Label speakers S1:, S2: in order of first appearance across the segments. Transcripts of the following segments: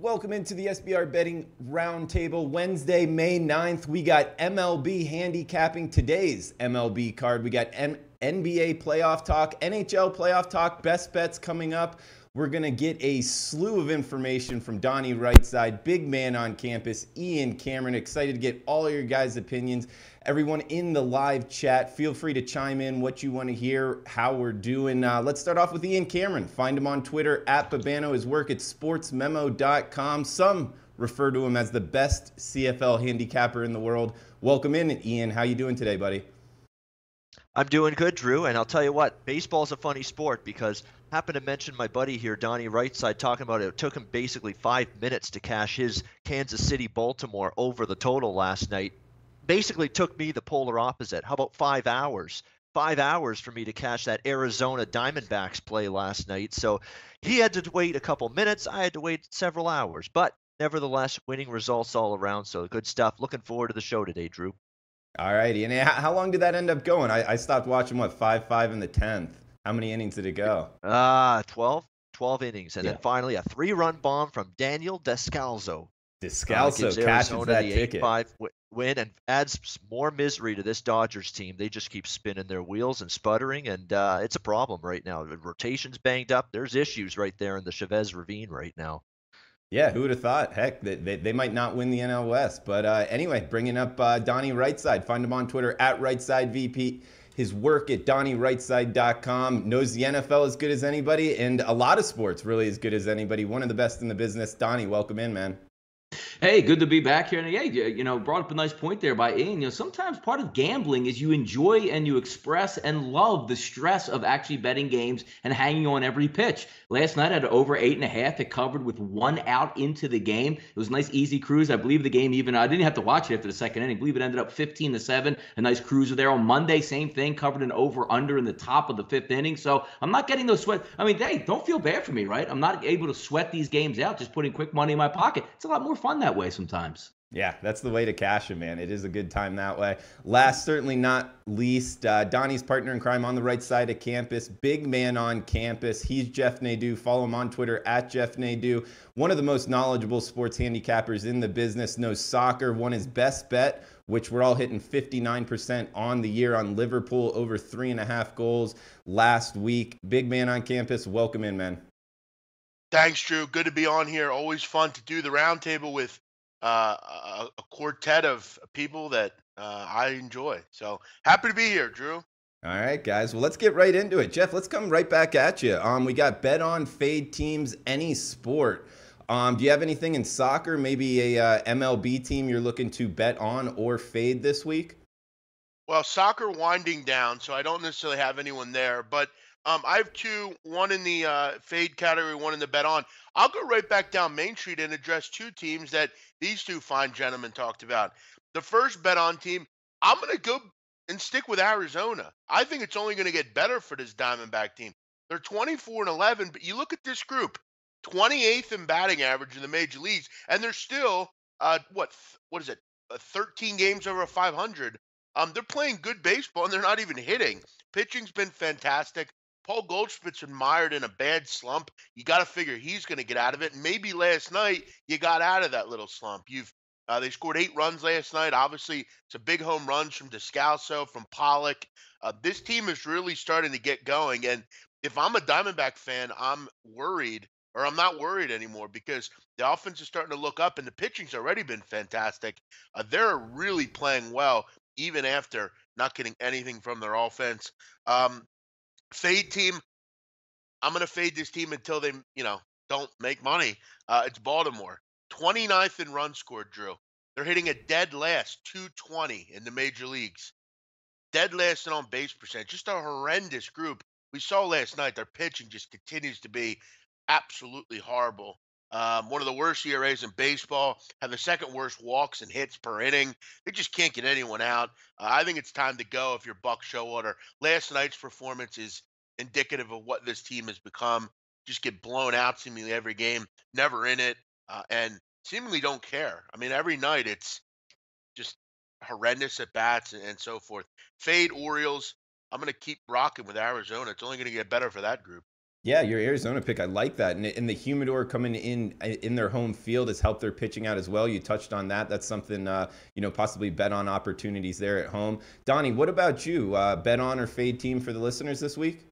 S1: Welcome into the SBR Betting Roundtable. Wednesday, May 9th, we got MLB Handicapping. Today's MLB card, we got NBA playoff talk, NHL playoff talk, best bets coming up. We're going to get a slew of information from Donnie Rightside, big man on campus, Ian Cameron. Excited to get all of your guys' opinions. Everyone in the live chat, feel free to chime in what you want to hear, how we're doing. Let's start off with Ian Cameron. Find him on Twitter, @Babano. His work at sportsmemo.com. Some refer to him as the best CFL handicapper in the world. Welcome in, Ian. How you doing today, buddy?
S2: I'm doing good, Drew, and I'll tell you what, baseball's a funny sport because I happened to mention my buddy here, Donnie Rightside, talking about it took him basically 5 minutes to cash his Kansas City-Baltimore over the total last night. Basically took me the polar opposite. How about 5 hours? 5 hours for me to cash that Arizona Diamondbacks play last night. So he had to wait a couple minutes. I had to wait several hours. But nevertheless, winning results all around. So good stuff. Looking forward to the show today, Drew.
S1: All righty. And how long did that end up going? I stopped watching, 5 in the 10th. How many innings did it go?
S2: 12 innings. And then finally a 3-run bomb from Daniel Descalso.
S1: Descalso catches that ticket.
S2: 8-5 win and adds more misery to this Dodgers team. They just keep spinning their wheels and sputtering, and it's a problem right now. The rotation's banged up. There's issues right there in the Chavez Ravine right now.
S1: Yeah, who would have thought? Heck, they might not win the NL West. But anyway, bringing up Donnie Rightside. Find him on Twitter, @RightsideVP. His work at DonnieRightside.com. Knows the NFL as good as anybody, and a lot of sports really as good as anybody. One of the best in the business. Donnie, welcome in, man.
S3: Hey, good to be back here. And yeah, brought up a nice point there by Ian. Sometimes part of gambling is you enjoy and you express and love the stress of actually betting games and hanging on every pitch. Last night I had over 8.5. It covered with 1 out into the game. It was a nice easy cruise. I believe the game I didn't have to watch it after the second inning. I believe it ended up 15-7. A nice cruiser there. On Monday, same thing, covered an over-under in the top of the 5th inning. So I'm not getting those sweat. I mean, hey, don't feel bad for me, right? I'm not able to sweat these games out, just putting quick money in my pocket. It's a lot more fun that way sometimes.
S1: Yeah, that's the way to cash it, man. It is a good time that way. Last, certainly not least, Donnie's partner in crime on the right side of campus, big man on campus. He's Jeff Nadeau. Follow him on Twitter, @Jeff Nadeau. One of the most knowledgeable sports handicappers in the business, knows soccer, won his best bet, which we're all hitting 59% on the year on Liverpool, over 3.5 goals last week. Big man on campus. Welcome in, man.
S4: Thanks, Drew. Good to be on here. Always fun to do the roundtable with a quartet of people that I enjoy. So happy to be here, Drew.
S1: All right, guys. Well, let's get right into it. Jeff, let's come right back at you. We got bet on, fade teams, any sport. Do you have anything in soccer, maybe a MLB team you're looking to bet on or fade this week?
S4: Well, soccer winding down, so I don't necessarily have anyone there, but I have two, one in the fade category, one in the bet on. I'll go right back down Main Street and address two teams that these two fine gentlemen talked about. The first bet on team, I'm going to go and stick with Arizona. I think it's only going to get better for this Diamondback team. They're 24-11, but you look at this group, 28th in batting average in the major leagues, and they're still, what is it, 13 games over 500. They're playing good baseball, and they're not even hitting. Pitching's been fantastic. Paul Goldschmidt's been mired in a bad slump. You got to figure he's going to get out of it. And maybe last night you got out of that little slump. They scored 8 runs last night. Obviously, some big home runs from Descalso, from Pollock. This team is really starting to get going. And if I'm a Diamondback fan, I'm worried, or I'm not worried anymore, because the offense is starting to look up and the pitching's already been fantastic. They're really playing well, even after not getting anything from their offense. Fade team, I'm going to fade this team until they, don't make money. It's Baltimore. 29th in runs scored, Drew. They're hitting a dead last, 220 in the major leagues. Dead last in on base percent. Just a horrendous group. We saw last night their pitching just continues to be absolutely horrible. One of the worst ERAs in baseball, have the second worst walks and hits per inning. They just can't get anyone out. I think it's time to go if you're Buck Showalter. Last night's performance is indicative of what this team has become. Just get blown out seemingly every game, never in it, and seemingly don't care. I mean, every night it's just horrendous at bats and so forth. Fade Orioles. I'm going to keep rocking with Arizona. It's only going to get better for that group.
S1: Yeah, your Arizona pick, I like that. And the humidor coming in their home field has helped their pitching out as well. You touched on that. That's something, possibly bet on opportunities there at home. Donnie, what about you? Bet on or fade team for the listeners this week?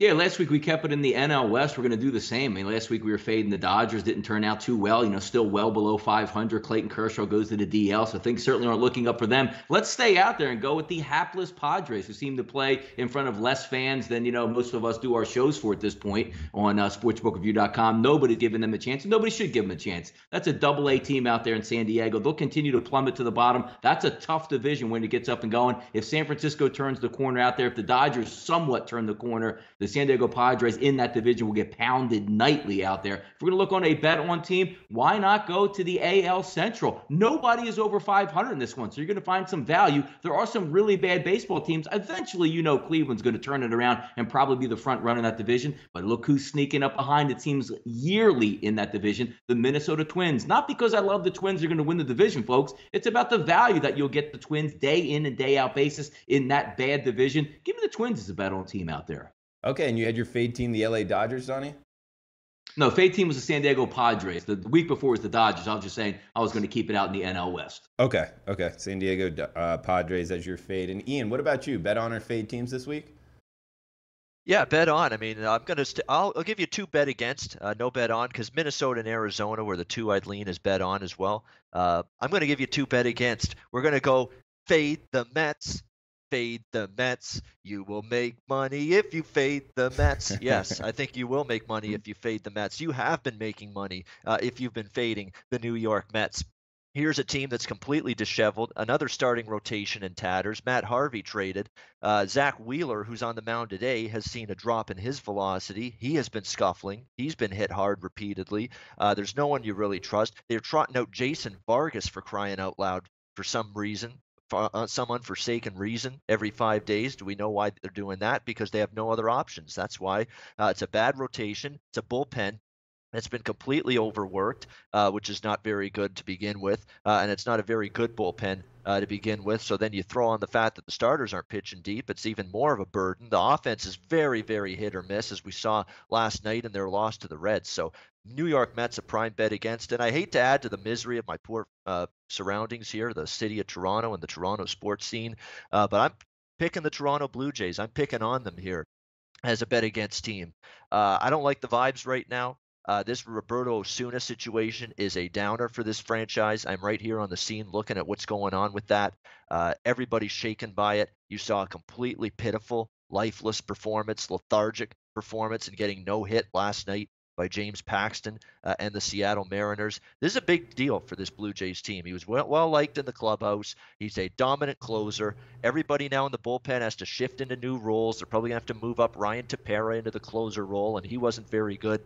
S3: Yeah, last week we kept it in the NL West. We're going to do the same. I mean, last week we were fading the Dodgers. Didn't turn out too well. Still well below 500. Clayton Kershaw goes to the DL, so things certainly aren't looking up for them. Let's stay out there and go with the hapless Padres, who seem to play in front of less fans than, most of us do our shows for at this point on sportsbookreview.com. Nobody's giving them a chance, and nobody should give them a chance. That's a double-A team out there in San Diego. They'll continue to plummet to the bottom. That's a tough division when it gets up and going. If San Francisco turns the corner out there, if the Dodgers somewhat turn the corner, the San Diego Padres in that division will get pounded nightly out there. If we're going to look on a bet-on team, why not go to the AL Central? Nobody is over 500 in this one, so you're going to find some value. There are some really bad baseball teams. Eventually, Cleveland's going to turn it around and probably be the front runner in that division. But look who's sneaking up behind it seems yearly in that division, the Minnesota Twins. Not because I love the Twins are going to win the division, folks. It's about the value that you'll get the Twins day in and day out basis in that bad division. Give me the Twins as a bet-on team out there.
S1: Okay, and you had your fade team, the LA Dodgers, Donnie?
S3: No, fade team was the San Diego Padres. The week before was the Dodgers. I was just saying I was going to keep it out in the NL West.
S1: Okay. San Diego Padres as your fade. And Ian, what about you? Bet on or fade teams this week?
S2: Yeah, bet on. I mean, I'll give you two bet against, no bet on, because Minnesota and Arizona were the two I'd lean as bet on as well. I'm going to give you two bet against. We're going to go fade the Mets. Fade the Mets. You will make money if you fade the Mets. Yes, I think you will make money if you fade the Mets. You have been making money if you've been fading the New York Mets. Here's a team that's completely disheveled. Another starting rotation in tatters. Matt Harvey traded. Zach Wheeler, who's on the mound today, has seen a drop in his velocity. He has been scuffling. He's been hit hard repeatedly. There's no one you really trust. They're trotting out Jason Vargas for crying out loud for some reason. Some unforsaken reason every 5 days. Do we know why they're doing that? Because they have no other options. That's why. It's a bad rotation. It's a bullpen. It's been completely overworked, which is not very good to begin with, and it's not a very good bullpen to begin with. So then you throw on the fact that the starters aren't pitching deep. It's even more of a burden. The offense is very, very hit or miss, as we saw last night in their loss to the Reds. So New York Mets a prime bet against, and I hate to add to the misery of my poor surroundings here, the city of Toronto and the Toronto sports scene, but I'm picking the Toronto Blue Jays. I'm picking on them here as a bet against team. I don't like the vibes right now. This Roberto Osuna situation is a downer for this franchise. I'm right here on the scene looking at what's going on with that. Everybody's shaken by it. You saw a completely pitiful, lifeless performance, lethargic performance, and getting no hit last night by James Paxton and the Seattle Mariners. This is a big deal for this Blue Jays team. He was well liked in the clubhouse. He's a dominant closer. Everybody now in the bullpen has to shift into new roles. They're probably going to have to move up Ryan Tepera into the closer role, and he wasn't very good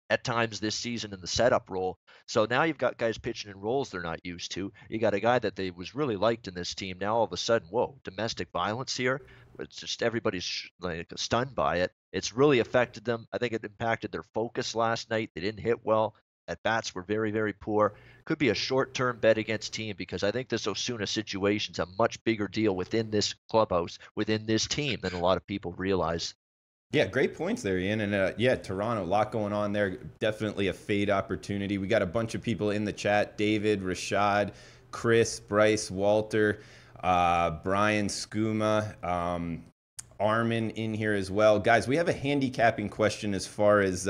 S2: at times this season in the setup role. So now you've got guys pitching in roles they're not used to. You got a guy that they was really liked in this team. Now all of a sudden, whoa, domestic violence here. It's just everybody's like stunned by it. It's really affected them. I think it impacted their focus last night. They didn't hit well. At bats were very, very poor. Could be a short-term bet against team because I think this Osuna situation is a much bigger deal within this clubhouse, within this team than a lot of people realize.
S1: Yeah, great points there, Ian. And Toronto, a lot going on there. Definitely a fade opportunity. We got a bunch of people in the chat. David, Rashad, Chris, Bryce, Walter, Brian, Skooma, Armin in here as well. Guys, we have a handicapping question as far as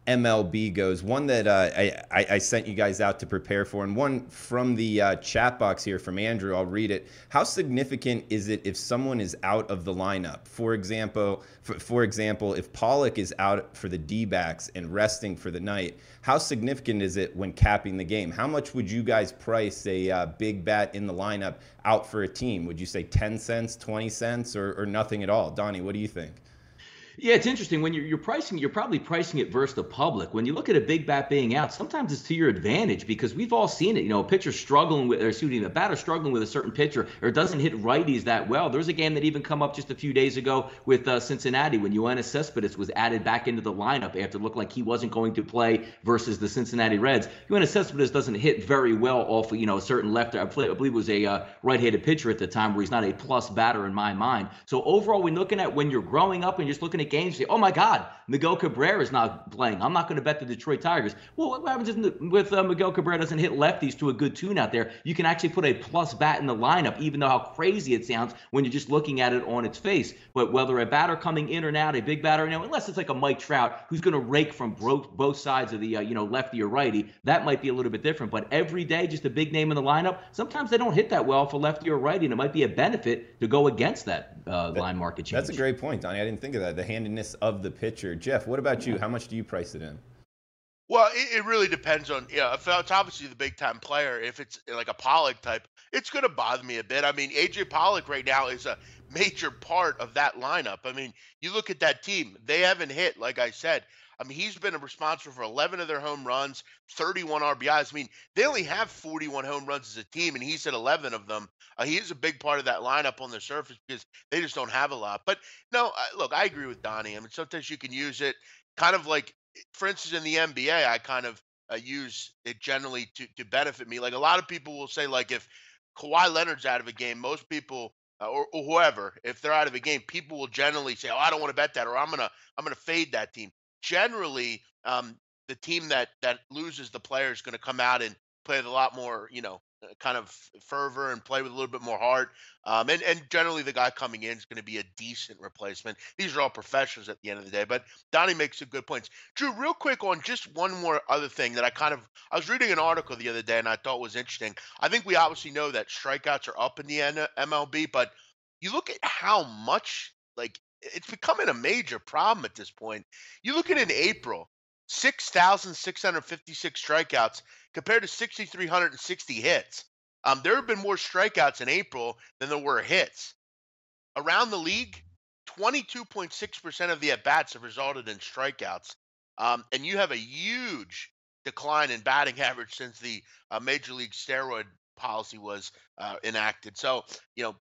S1: MLB goes. One that I sent you guys out to prepare for, and one from the chat box here from Andrew. I'll read it. How significant is it if someone is out of the lineup? For example, if Pollock is out for the D-backs and resting for the night, how significant is it when capping the game? How much would you guys price a big bat in the lineup out for a team? Would you say 10 cents, 20 cents, or nothing at all? Donnie, what do you think?
S3: Yeah, it's interesting. When you're pricing, you're probably pricing it versus the public. When you look at a big bat being out, sometimes it's to your advantage because we've all seen it. A pitcher struggling with, a batter struggling with a certain pitcher or doesn't hit righties that well. There's a game that even come up just a few days ago with Cincinnati when Yoenis Cespedes was added back into the lineup after it looked like he wasn't going to play versus the Cincinnati Reds. Yoenis Cespedes doesn't hit very well off of, a certain lefter. I believe it was a right-handed pitcher at the time where he's not a plus batter in my mind. So overall, when you're growing up and just looking at games and say, oh my God, Miguel Cabrera is not playing. I'm not going to bet the Detroit Tigers. Well, what happens with Miguel Cabrera doesn't hit lefties to a good tune out there? You can actually put a plus bat in the lineup, even though how crazy it sounds when you're just looking at it on its face. But whether a batter coming in or out, a big batter, unless it's like a Mike Trout who's going to rake from both sides of the lefty or righty, that might be a little bit different. But every day, just a big name in the lineup, sometimes they don't hit that well for lefty or righty, and it might be a benefit to go against that line market change.
S1: That's a great point, Donnie. I didn't think of that. The handedness of the pitcher. Jeff, what about you? How much do you price it in?
S4: Well, it really depends on, if it's obviously the big time player. If it's like a Pollock type, it's going to bother me a bit. I mean, AJ Pollock right now is a major part of that lineup. I mean, you look at that team, they haven't hit, like I said. I mean, he's been responsible for 11 of their home runs, 31 RBIs. I mean, they only have 41 home runs as a team, and he's hit 11 of them. He is a big part of that lineup on the surface because they just don't have a lot. But no, look, I agree with Donnie. I mean, sometimes you can use it kind of like, for instance, in the NBA, I kind of use it generally to benefit me. Like a lot of people will say, like if Kawhi Leonard's out of a game, most people or whoever, if they're out of a game, people will generally say, "Oh, I don't want to bet that," or I'm gonna fade that team." Generally, the team that loses the player is going to come out and play with a lot more, kind of fervor and play with a little bit more heart. And generally, the guy coming in is going to be a decent replacement. These are all professionals at the end of the day. But Donnie makes some good points. Drew, real quick on just one more other thing that I was reading an article the other day and I thought was interesting. I think we obviously know that strikeouts are up in the MLB, but you look at how much, like, it's becoming a major problem at this point. You look at in April, 6,656 strikeouts compared to 6,360 hits. There have been more strikeouts in April than there were hits. Around the league, 22.6% of the at-bats have resulted in strikeouts. And you have a huge decline in batting average since the Major League steroid policy was enacted. So,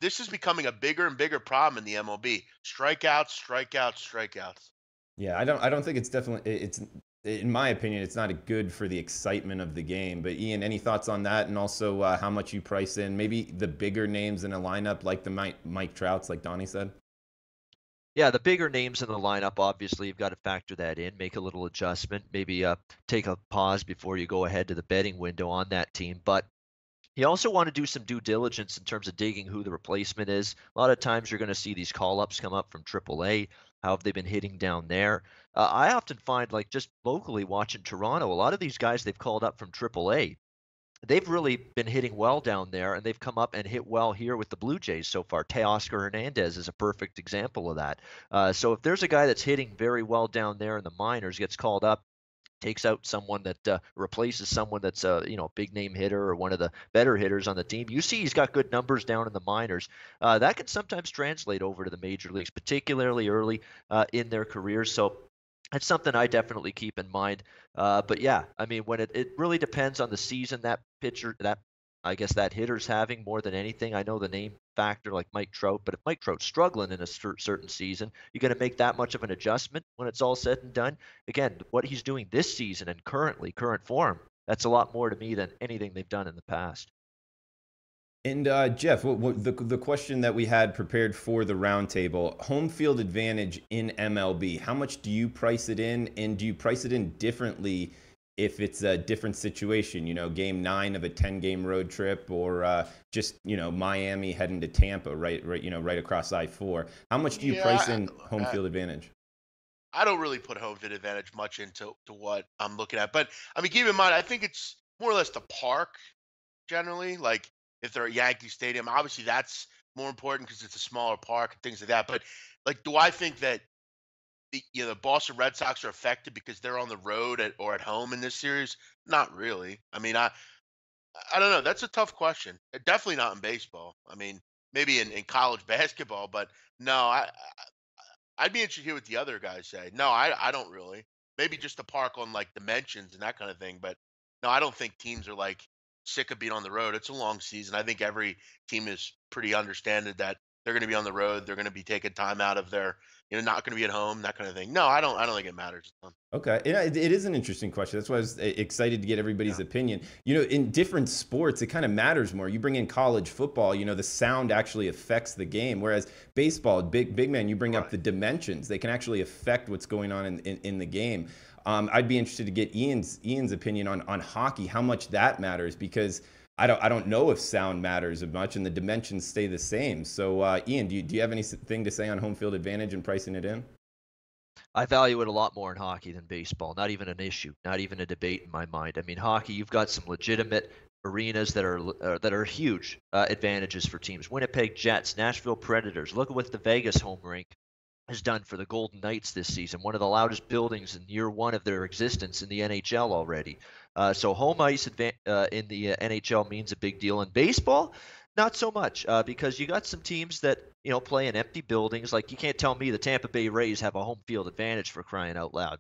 S4: this is becoming a bigger and bigger problem in the MLB. Strikeouts, strikeouts, strikeouts.
S1: Yeah, I don't think it's in my opinion, it's not good for the excitement of the game. But Ian, any thoughts on that? And also how much you price in maybe the bigger names in a lineup like the Mike Trouts, like Donnie said?
S2: Yeah, the bigger names in the lineup, obviously, you've got to factor that in, make a little adjustment, maybe take a pause before you go ahead to the betting window on that team. But you also want to do some due diligence in terms of digging who the replacement is. A lot of times you're going to see these call-ups come up from AAA. How have they been hitting down there? I often find, like just locally watching Toronto, a lot of these guys they've called up from AAA, they've really been hitting well down there, and they've come up and hit well here with the Blue Jays so far. Teoscar Hernandez is a perfect example of that. So if there's a guy that's hitting very well down there in the minors, gets called up, takes out someone that replaces someone that's a big name hitter or one of the better hitters on the team. You see he's got good numbers down in the minors. That can sometimes translate over to the major leagues, particularly early in their careers. So that's something I definitely keep in mind. But yeah, I mean, when it really depends on the season that pitcher, I guess that hitter's having more than anything. I know the name factor like Mike Trout, but if Mike Trout's struggling in a certain season, you're going to make that much of an adjustment when it's all said and done. Again, what he's doing this season and current form, that's a lot more to me than anything they've done in the past.
S1: And Jeff, the question that we had prepared for the roundtable, home field advantage in MLB, how much do you price it in? And do you price it in differently if it's a different situation, game 9 of a 10-game road trip, or just, Miami heading to Tampa, right across I-4? How much do you price in home field advantage?
S4: I don't really put home field advantage much into what I'm looking at. But, I mean, keep in mind, I think it's more or less the park generally. Like, if they're at Yankee Stadium, obviously that's more important because it's a smaller park and things like that. But, like, do I think that the Boston Red Sox are affected because they're on the road or at home in this series? Not really. I mean, I don't know. That's a tough question. Definitely not in baseball. I mean, maybe in college basketball, but no, I'd be interested to hear what the other guys say. No, I don't really. Maybe just the park on like dimensions and that kind of thing. But no, I don't think teams are like sick of being on the road. It's a long season. I think every team is pretty understanding that they're going to be on the road, they're going to be taking time out of their, not going to be at home, that kind of thing. No, I don't think it matters a ton.
S1: Okay, it is an interesting question. That's why I was excited to get everybody's opinion. In different sports, it kind of matters more. You bring in college football, the sound actually affects the game. Whereas baseball, big man, you bring up the dimensions. They can actually affect what's going on in the game. I'd be interested to get Ian's opinion on hockey, how much that matters, because I don't know if sound matters as much and the dimensions stay the same. So Ian, do you have anything to say on home field advantage and pricing it in?
S2: I value it a lot more in hockey than baseball. Not even an issue, not even a debate in my mind. I mean, hockey, you've got some legitimate arenas that are huge advantages for teams. Winnipeg Jets, Nashville Predators. Look at what the Vegas home rink has done for the Golden Knights this season. One of the loudest buildings in year one of their existence in the NHL already. So home ice in the NHL means a big deal. In baseball, not so much, because you got some teams that play in empty buildings. Like, you can't tell me the Tampa Bay Rays have a home field advantage, for crying out loud.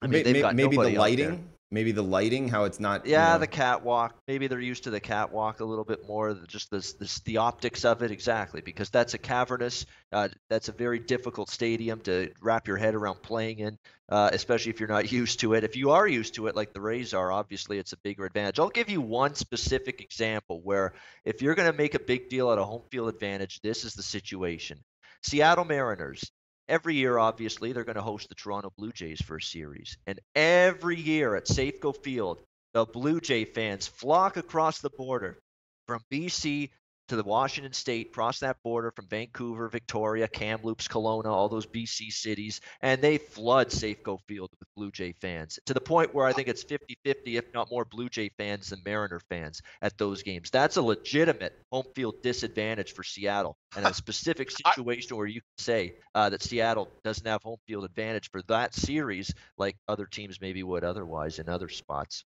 S2: I mean, they've got
S1: maybe
S2: nobody
S1: the lighting. Maybe the lighting, how it's not.
S2: Yeah, the catwalk. Maybe they're used to the catwalk a little bit more. Just the optics of it, exactly, because that's a cavernous. That's a very difficult stadium to wrap your head around playing in, especially if you're not used to it. If you are used to it, like the Rays are, obviously it's a bigger advantage. I'll give you one specific example where if you're going to make a big deal out of home field advantage, this is the situation. Seattle Mariners. Every year, obviously, they're going to host the Toronto Blue Jays for a series. And every year at Safeco Field, the Blue Jay fans flock across the border from BC to the Washington State, cross that border from Vancouver, Victoria, Kamloops, Kelowna, all those BC cities, and they flood Safeco Field with Blue Jay fans to the point where I think it's 50-50, if not more, Blue Jay fans than Mariner fans at those games. That's a legitimate home field disadvantage for Seattle, and a specific situation where you can say that Seattle doesn't have home field advantage for that series like other teams maybe would otherwise in other spots.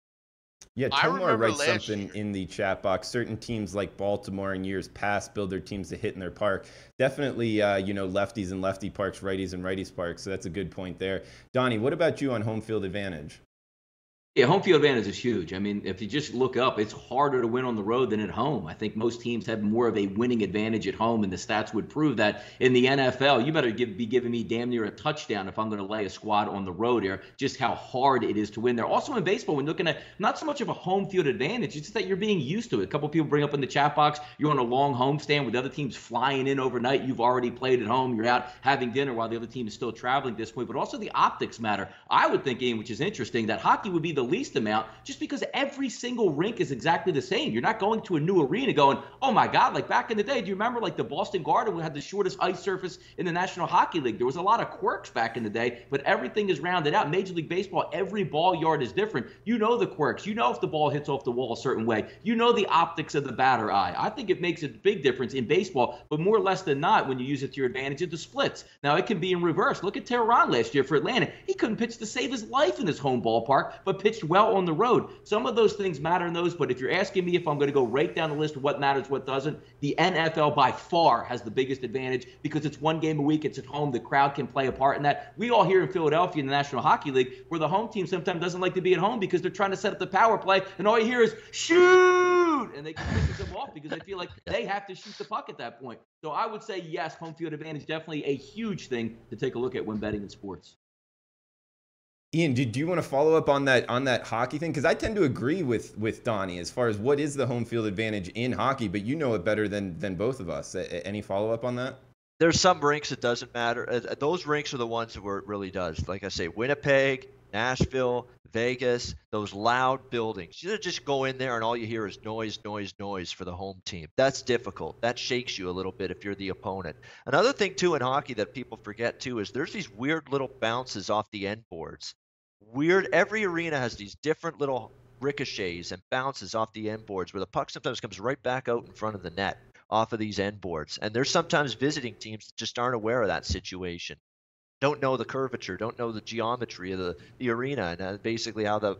S1: Yeah, Tomar writes something in the chat box. Certain teams like Baltimore in years past build their teams to hit in their park. Definitely, lefties and lefty parks, righties and righties parks. So that's a good point there. Donnie, what about you on home field advantage?
S3: Yeah, home field advantage is huge. I mean, if you just look up, it's harder to win on the road than at home. I think most teams have more of a winning advantage at home, and the stats would prove that. In the NFL, you better be giving me damn near a touchdown if I'm going to lay a squad on the road here, just how hard it is to win there. Also in baseball, when looking at not so much of a home field advantage, it's just that you're being used to it. A couple people bring up in the chat box, you're on a long homestand with other teams flying in overnight. You've already played at home. You're out having dinner while the other team is still traveling at this point. But also the optics matter. I would think, Ian, which is interesting, that hockey would be the least amount just because every single rink is exactly the same. You're not going to a new arena going, oh my God, like back in the day, do you remember like the Boston Garden had the shortest ice surface in the National Hockey League? There was a lot of quirks back in the day, but everything is rounded out. Major League Baseball, every ball yard is different. You know the quirks. You know if the ball hits off the wall a certain way. You know the optics of the batter eye. I think it makes a big difference in baseball, but more or less than not when you use it to your advantage at the splits. Now, it can be in reverse. Look at Tehran last year for Atlanta. He couldn't pitch to save his life in his home ballpark, but pitched well on the road. Some of those things matter in those, but if you're asking me if I'm going to go right down the list of what matters, what doesn't, the NFL by far has the biggest advantage because it's one game a week, it's at home, the crowd can play a part in that. We all here in Philadelphia in the National Hockey League, where the home team sometimes doesn't like to be at home because they're trying to set up the power play, and all you hear is, shoot! And they can pick them off because they feel like they have to shoot the puck at that point. So I would say, yes, home field advantage, definitely a huge thing to take a look at when betting in sports.
S1: Ian, do you want to follow up on that hockey thing? Because I tend to agree with Donnie as far as what is the home field advantage in hockey, but you know it better than both of us. Any follow up on that?
S2: There's some rinks it doesn't matter. Those rinks are the ones where it really does. Like I say, Winnipeg, Nashville, Vegas, those loud buildings. You just go in there and all you hear is noise, noise, noise for the home team. That's difficult. That shakes you a little bit if you're the opponent. Another thing, too, in hockey that people forget, too, is there's these weird little bounces off the end boards. Every arena has these different little ricochets and bounces off the end boards where the puck sometimes comes right back out in front of the net off of these end boards. And there's sometimes visiting teams that just aren't aware of that situation. Don't know the curvature, don't know the geometry of the arena, and basically how the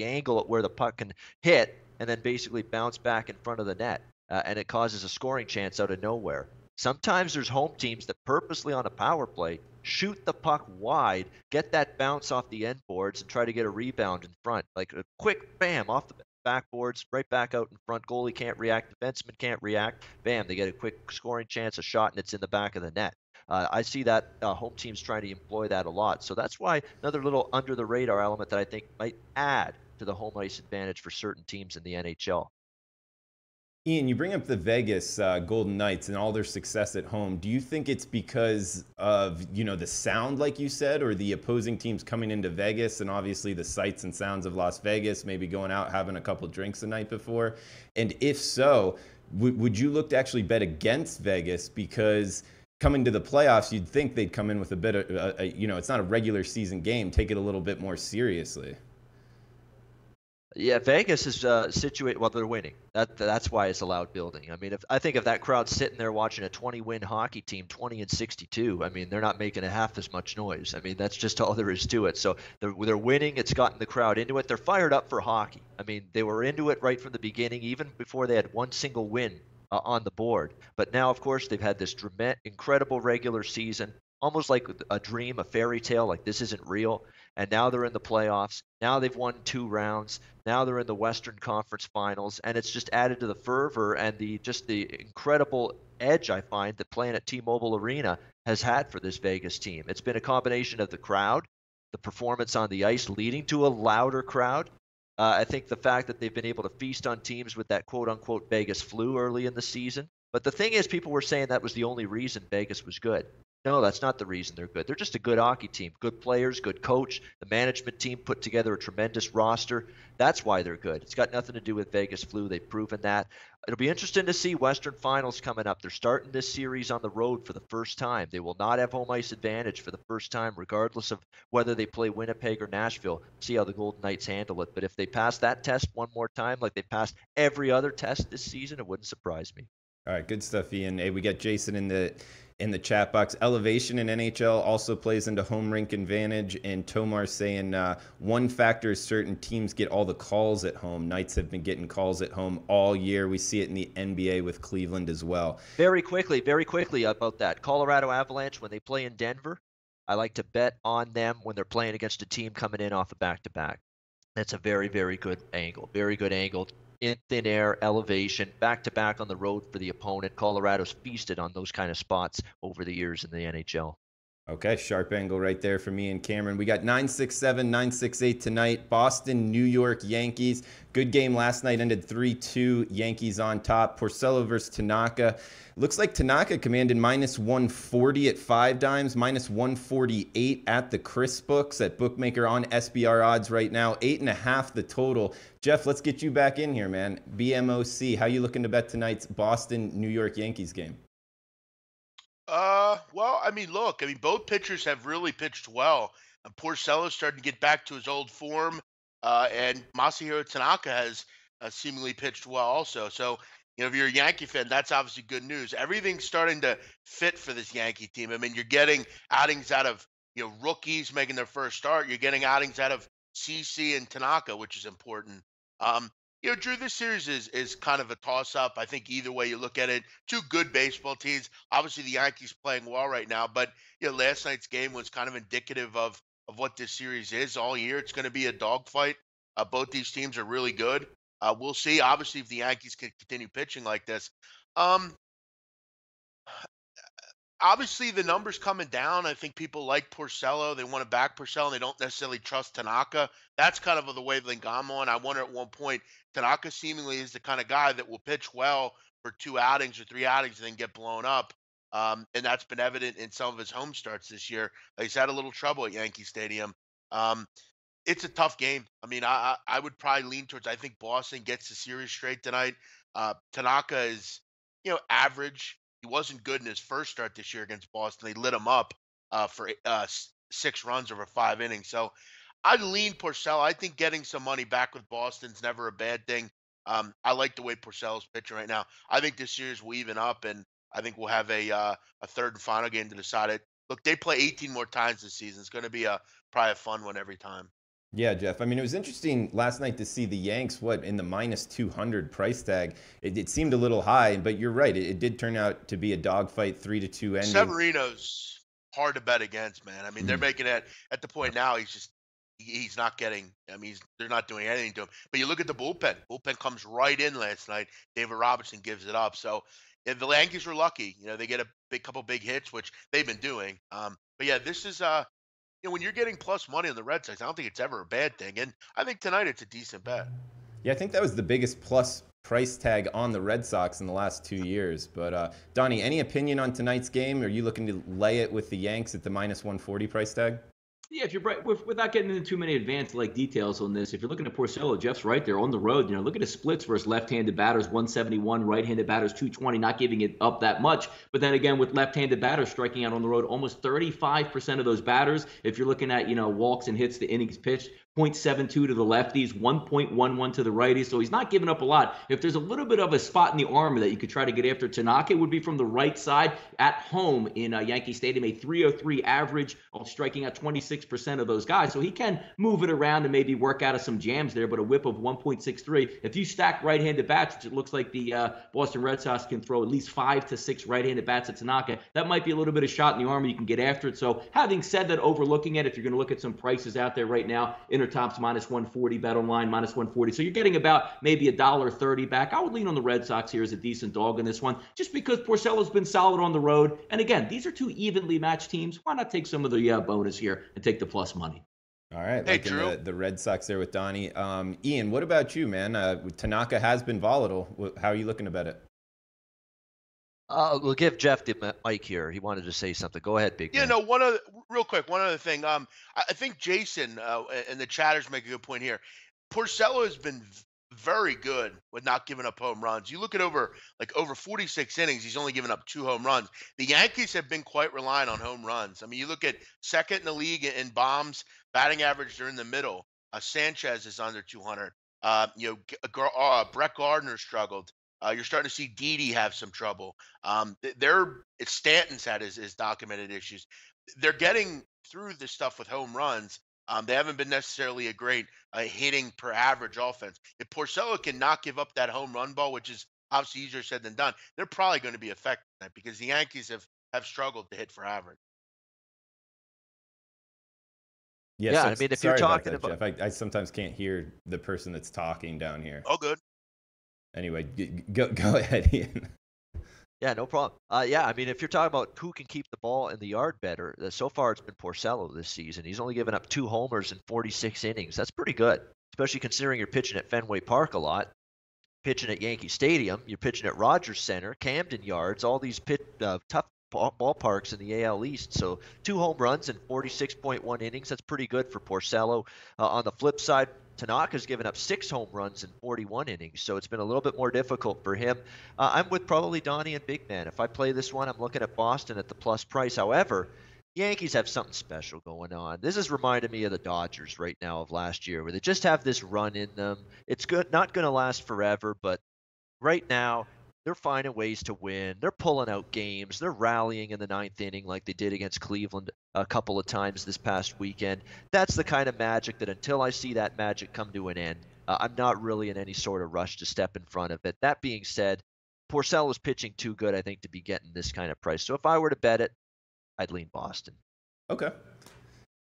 S2: angle at where the puck can hit and then basically bounce back in front of the net, and it causes a scoring chance out of nowhere. Sometimes there's home teams that purposely on a power play shoot the puck wide, get that bounce off the end boards, and try to get a rebound in front, like a quick bam off the backboards, right back out in front. Goalie can't react, defenseman can't react. Bam, they get a quick scoring chance, a shot, and it's in the back of the net. I see that home teams trying to employ that a lot. So that's why another little under the radar element that I think might add to the home ice advantage for certain teams in the NHL.
S1: Ian, you bring up the Vegas Golden Knights and all their success at home. Do you think it's because of, the sound, like you said, or the opposing teams coming into Vegas and obviously the sights and sounds of Las Vegas, maybe going out, having a couple drinks the night before? And if so, would you look to actually bet against Vegas? Because coming to the playoffs, you'd think they'd come in with a bit of, it's not a regular season game, take it a little bit more seriously.
S2: Yeah, Vegas is situated. Well, they're winning. That's why it's a loud building. I mean, I think if that crowd's sitting there watching a 20-win hockey team, 20-62, I mean, they're not making a half as much noise. I mean, that's just all there is to it. So they're winning. It's gotten the crowd into it. They're fired up for hockey. I mean, they were into it right from the beginning, even before they had one single win on the board. But now, of course, they've had this incredible regular season, almost like a dream, a fairy tale. Like this isn't real. And now they're in the playoffs. Now they've won 2 rounds. Now they're in the Western Conference Finals, and it's just added to the fervor and the incredible edge I find that playing at T-Mobile Arena has had for this Vegas team. It's been a combination of the crowd, the performance on the ice leading to a louder crowd. I think the fact that they've been able to feast on teams with that quote-unquote Vegas flu early in the season. But the thing is, people were saying that was the only reason Vegas was good. No, that's not the reason they're good. They're just a good hockey team, good players, good coach. The management team put together a tremendous roster. That's why they're good. It's got nothing to do with Vegas flu. They've proven that. It'll be interesting to see Western Finals coming up. They're starting this series on the road for the first time. They will not have home ice advantage for the first time, regardless of whether they play Winnipeg or Nashville. See how the Golden Knights handle it. But if they pass that test one more time, like they passed every other test this season, it wouldn't surprise me.
S1: All right, good stuff, Ian. Hey, we got Jason in the chat box. Elevation in NHL also plays into home rink advantage, and Tomar saying one factor is certain teams get all the calls at home. Knights have been getting calls at home all year. We see it in the NBA with Cleveland as well.
S2: Very quickly about that. Colorado Avalanche, when they play in Denver, I like to bet on them when they're playing against a team coming in off a back-to-back. That's a very, very good angle. Very good angle. In thin air, elevation, back-to-back on the road for the opponent. Colorado's feasted on those kind of spots over the years in the NHL.
S1: Okay, sharp angle right there for me and Cameron. We got 9-6-7, 9-6-8 tonight. Boston, New York Yankees. Good game last night, ended 3-2. Yankees on top. Porcello versus Tanaka. Looks like Tanaka commanded -140 at 5 dimes, -148 at the Chris books at bookmaker on SBR odds right now. 8.5 the total. Jeff, let's get you back in here, man. BMOC, how you looking to bet tonight's Boston, New York Yankees game?
S4: Well, look, both pitchers have really pitched well. Porcello's starting to get back to his old form, and Masahiro Tanaka has seemingly pitched well also. So, if you're a Yankee fan, that's obviously good news. Everything's starting to fit for this Yankee team. You're getting outings out of, rookies making their first start. You're getting outings out of CC and Tanaka, which is important. Drew, this series is kind of a toss-up. I think either way you look at it, 2 good baseball teams. Obviously, the Yankees playing well right now, but last night's game was kind of indicative of what this series is all year. It's going to be a dogfight. Both these teams are really good. We'll see, obviously, if the Yankees can continue pitching like this. Obviously, the numbers coming down. I think people like Porcello. They want to back Porcello, and they don't necessarily trust Tanaka. That's kind of the wavelength I'm on. I wonder at one point, Tanaka seemingly is the kind of guy that will pitch well for 2 outings or 3 outings and then get blown up. And that's been evident in some of his home starts this year. He's had a little trouble at Yankee Stadium. It's a tough game. I would probably lean towards, I think Boston gets the series straight tonight. Tanaka is, average. He wasn't good in his first start this year against Boston. They lit him up for 6 runs over 5 innings. So I lean Porcello. I think getting some money back with Boston's never a bad thing. I like the way Porcello's pitching right now. I think this series will even up, and I think we'll have a third and final game to decide it. Look, they play 18 more times this season. It's going to be probably a fun one every time.
S1: Yeah, Jeff. It was interesting last night to see the Yanks, in the -200 price tag. It seemed a little high, but you're right. It did turn out to be a dogfight, 3-2 ending.
S4: Severino's hard to bet against, man. They're making it at the point now. He's just he's not getting. I mean, they're not doing anything to him. But you look at the bullpen. Bullpen comes right in last night. David Robinson gives it up. So yeah, the Yankees were lucky. They get a couple big hits, which they've been doing. But yeah, this is when you're getting plus money on the Red Sox, I don't think it's ever a bad thing. And I think tonight it's a decent bet.
S1: Yeah, I think that was the biggest plus price tag on the Red Sox in the last 2 years. But Donnie, any opinion on tonight's game? Are you looking to lay it with the Yanks at the minus 140 price tag?
S3: Yeah, if you're right, without getting into too many advanced details on this, if you're looking at Porcello, Jeff's right there on the road. Look at his splits versus left-handed batters, 171, right-handed batters, 220, not giving it up that much. But then again, with left-handed batters striking out on the road, almost 35% of those batters. If you're looking at walks and hits, the innings pitched, 0.72 to the lefties, 1.11 to the righties. So he's not giving up a lot. If there's a little bit of a spot in the armor that you could try to get after Tanaka, it would be from the right side at home in Yankee Stadium, a 303 average, striking out 26% of those guys. So he can move it around and maybe work out of some jams there, but a whip of 1.63. If you stack right-handed bats, which it looks like the Boston Red Sox can throw at least 5 to 6 right-handed bats at Tanaka, that might be a little bit of shot in the armor. You can get after it. So having said that, overlooking it, if you're going to look at some prices out there right now, Tops minus 140, bet online minus 140. So you're getting about maybe $1.30 back. I would lean on the Red Sox here as a decent dog in this one, just because Porcello's been solid on the road. And again, these are two evenly matched teams. Why not take some of the bonus here and take the plus money?
S1: All right,
S4: hey, Drew.
S1: The Red Sox there with Donnie. Ian, what about you, man? Tanaka has been volatile. How are you looking to bet it?
S2: We'll give Jeff the mic here. He wanted to say something. Go ahead, big man.
S4: Real quick, one other thing. I think Jason and the chatters make a good point here. Porcello has been very good with not giving up home runs. You look at over 46 innings, he's only given up 2 home runs. The Yankees have been quite reliant on home runs. I mean, you look at second in the league in bombs, batting average, they're in the middle. Sanchez is under 200. Brett Gardner struggled. You're starting to see Didi have some trouble. Stanton's had his documented issues. They're getting through this stuff with home runs. They haven't been necessarily a great hitting per average offense. If Porcello cannot give up that home run ball, which is obviously easier said than done, they're probably going to be affected because the Yankees have struggled to hit for average.
S1: Yeah,
S2: I mean, if you're talking
S1: about Jeff, I sometimes can't hear the person that's talking down here.
S4: Oh, good.
S1: Anyway, go ahead, Ian.
S2: Yeah, no problem. I mean, if you're talking about who can keep the ball in the yard better, so far it's been Porcello this season. He's only given up 2 homers in 46 innings. That's pretty good, especially considering you're pitching at Fenway Park a lot, pitching at Yankee Stadium, you're pitching at Rogers Center, Camden Yards, all these tough ballparks in the AL East. So 2 home runs in 46.1 innings. That's pretty good for Porcello. On the flip side, Tanaka's given up 6 home runs in 41 innings, so it's been a little bit more difficult for him. I'm with probably Donnie and Big Man. If I play this one, I'm looking at Boston at the plus price. However, Yankees have something special going on. This is reminding me of the Dodgers right now of last year, where they just have this run in them. It's not going to last forever, but right now, they're finding ways to win. They're pulling out games. They're rallying in the 9th inning like they did against Cleveland a couple of times this past weekend. That's the kind of magic that until I see that magic come to an end, I'm not really in any sort of rush to step in front of it. That being said, Porcello's pitching too good, I think, to be getting this kind of price. So if I were to bet it, I'd lean Boston.
S1: Okay.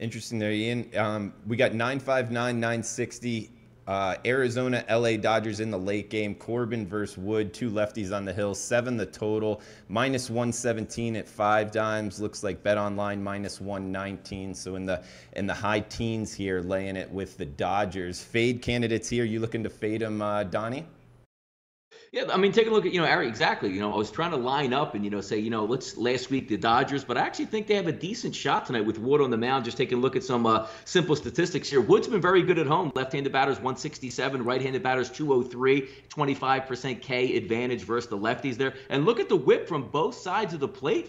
S1: Interesting there, Ian. We got 959, 960. Arizona, LA Dodgers in the late game. Corbin versus Wood, 2 lefties on the hill. 7 the total. Minus 117 at 5 dimes. Looks like Bet Online minus 119. So in the high teens here, laying it with the Dodgers. Fade candidates here. You looking to fade them, Donnie?
S3: Yeah, I mean, take a look at, Ari, exactly. I was trying to line up and, say, last week the Dodgers, but I actually think they have a decent shot tonight with Wood on the mound. Just taking a look at some simple statistics here. Wood's been very good at home. Left-handed batters 167, right-handed batters 203, 25% K advantage versus the lefties there. And look at the whip from both sides of the plate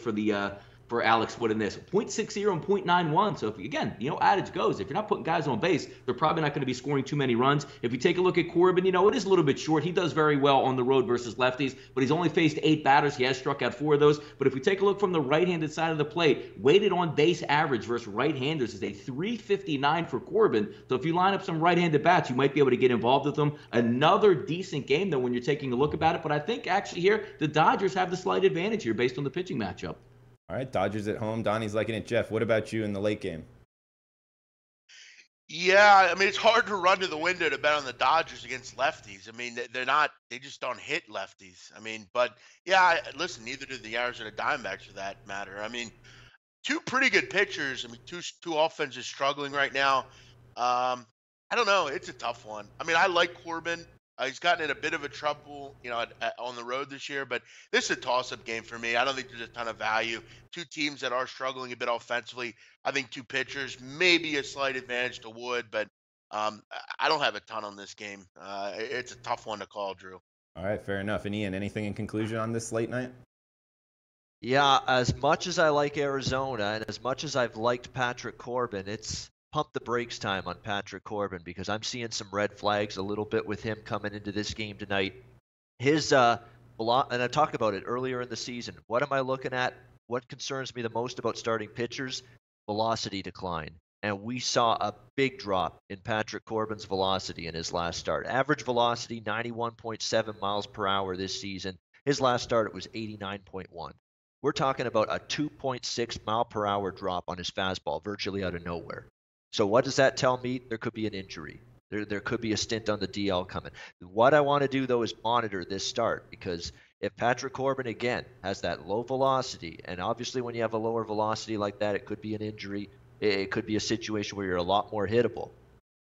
S3: for Alex Wood in this. 0.60 and 0.91. So, adage goes, if you're not putting guys on base, they're probably not going to be scoring too many runs. If you take a look at Corbin, it is a little bit short. He does very well on the road versus lefties, but he's only faced 8 batters. He has struck out 4 of those. But if we take a look from the right-handed side of the plate, weighted on base average versus right-handers is a 359 for Corbin. So if you line up some right-handed bats, you might be able to get involved with them. Another decent game, though, when you're taking a look about it. But I think actually here, the Dodgers have the slight advantage here based on the pitching matchup.
S1: All right, Dodgers at home. Donnie's liking it. Jeff, what about you in the late game?
S4: Yeah, I mean, it's hard to run to the window to bet on the Dodgers against lefties. I mean, they're not, they just don't hit lefties. I mean, but yeah, listen, neither do the Arizona Diamondbacks for that matter. I mean, two pretty good pitchers. I mean, two offenses struggling right now. I don't know. It's a tough one. I mean, I like Corbin. He's gotten in a bit of a trouble, on the road this year. But this is a toss-up game for me. I don't think there's a ton of value. Two teams that are struggling a bit offensively. I think two pitchers, maybe a slight advantage to Wood, but I don't have a ton on this game. It's a tough one to call, Drew.
S1: All right, fair enough. And Ian, anything in conclusion on this late night?
S2: Yeah, as much as I like Arizona and as much as I've liked Patrick Corbin, it's pump the brakes time on Patrick Corbin because I'm seeing some red flags a little bit with him coming into this game tonight. His and I talked about it earlier in the season. What am I looking at? What concerns me the most about starting pitchers? Velocity decline. And we saw a big drop in Patrick Corbin's velocity in his last start. Average velocity 91.7 miles per hour this season. His last start, it was 89.1. We're talking about a 2.6 mile per hour drop on his fastball, virtually out of nowhere. So what does that tell me? There could be an injury. There could be a stint on the DL coming. What I want to do, though, is monitor this start because if Patrick Corbin, again, has that low velocity, and obviously when you have a lower velocity like that, it could be an injury. It could be a situation where you're a lot more hittable.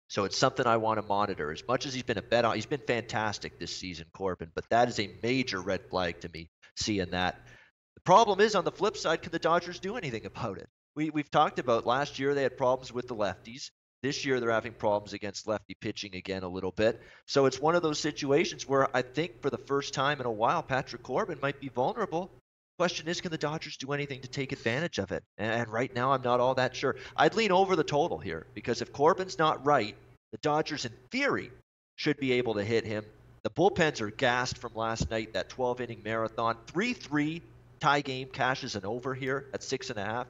S2: So it's something I want to monitor. As much as he's been a bet on, he's been fantastic this season, Corbin, but that is a major red flag to me, seeing that. The problem is, on the flip side, can the Dodgers do anything about it? We've talked about last year they had problems with the lefties. This year they're having problems against lefty pitching again a little bit. So it's one of those situations where I think for the first time in a while, Patrick Corbin might be vulnerable. Question is, can the Dodgers do anything to take advantage of it? And right now I'm not all that sure. I'd lean over the total here because if Corbin's not right, the Dodgers in theory should be able to hit him. The bullpens are gassed from last night, that 12-inning marathon. 3-3 tie game cashes an over here at 6.5.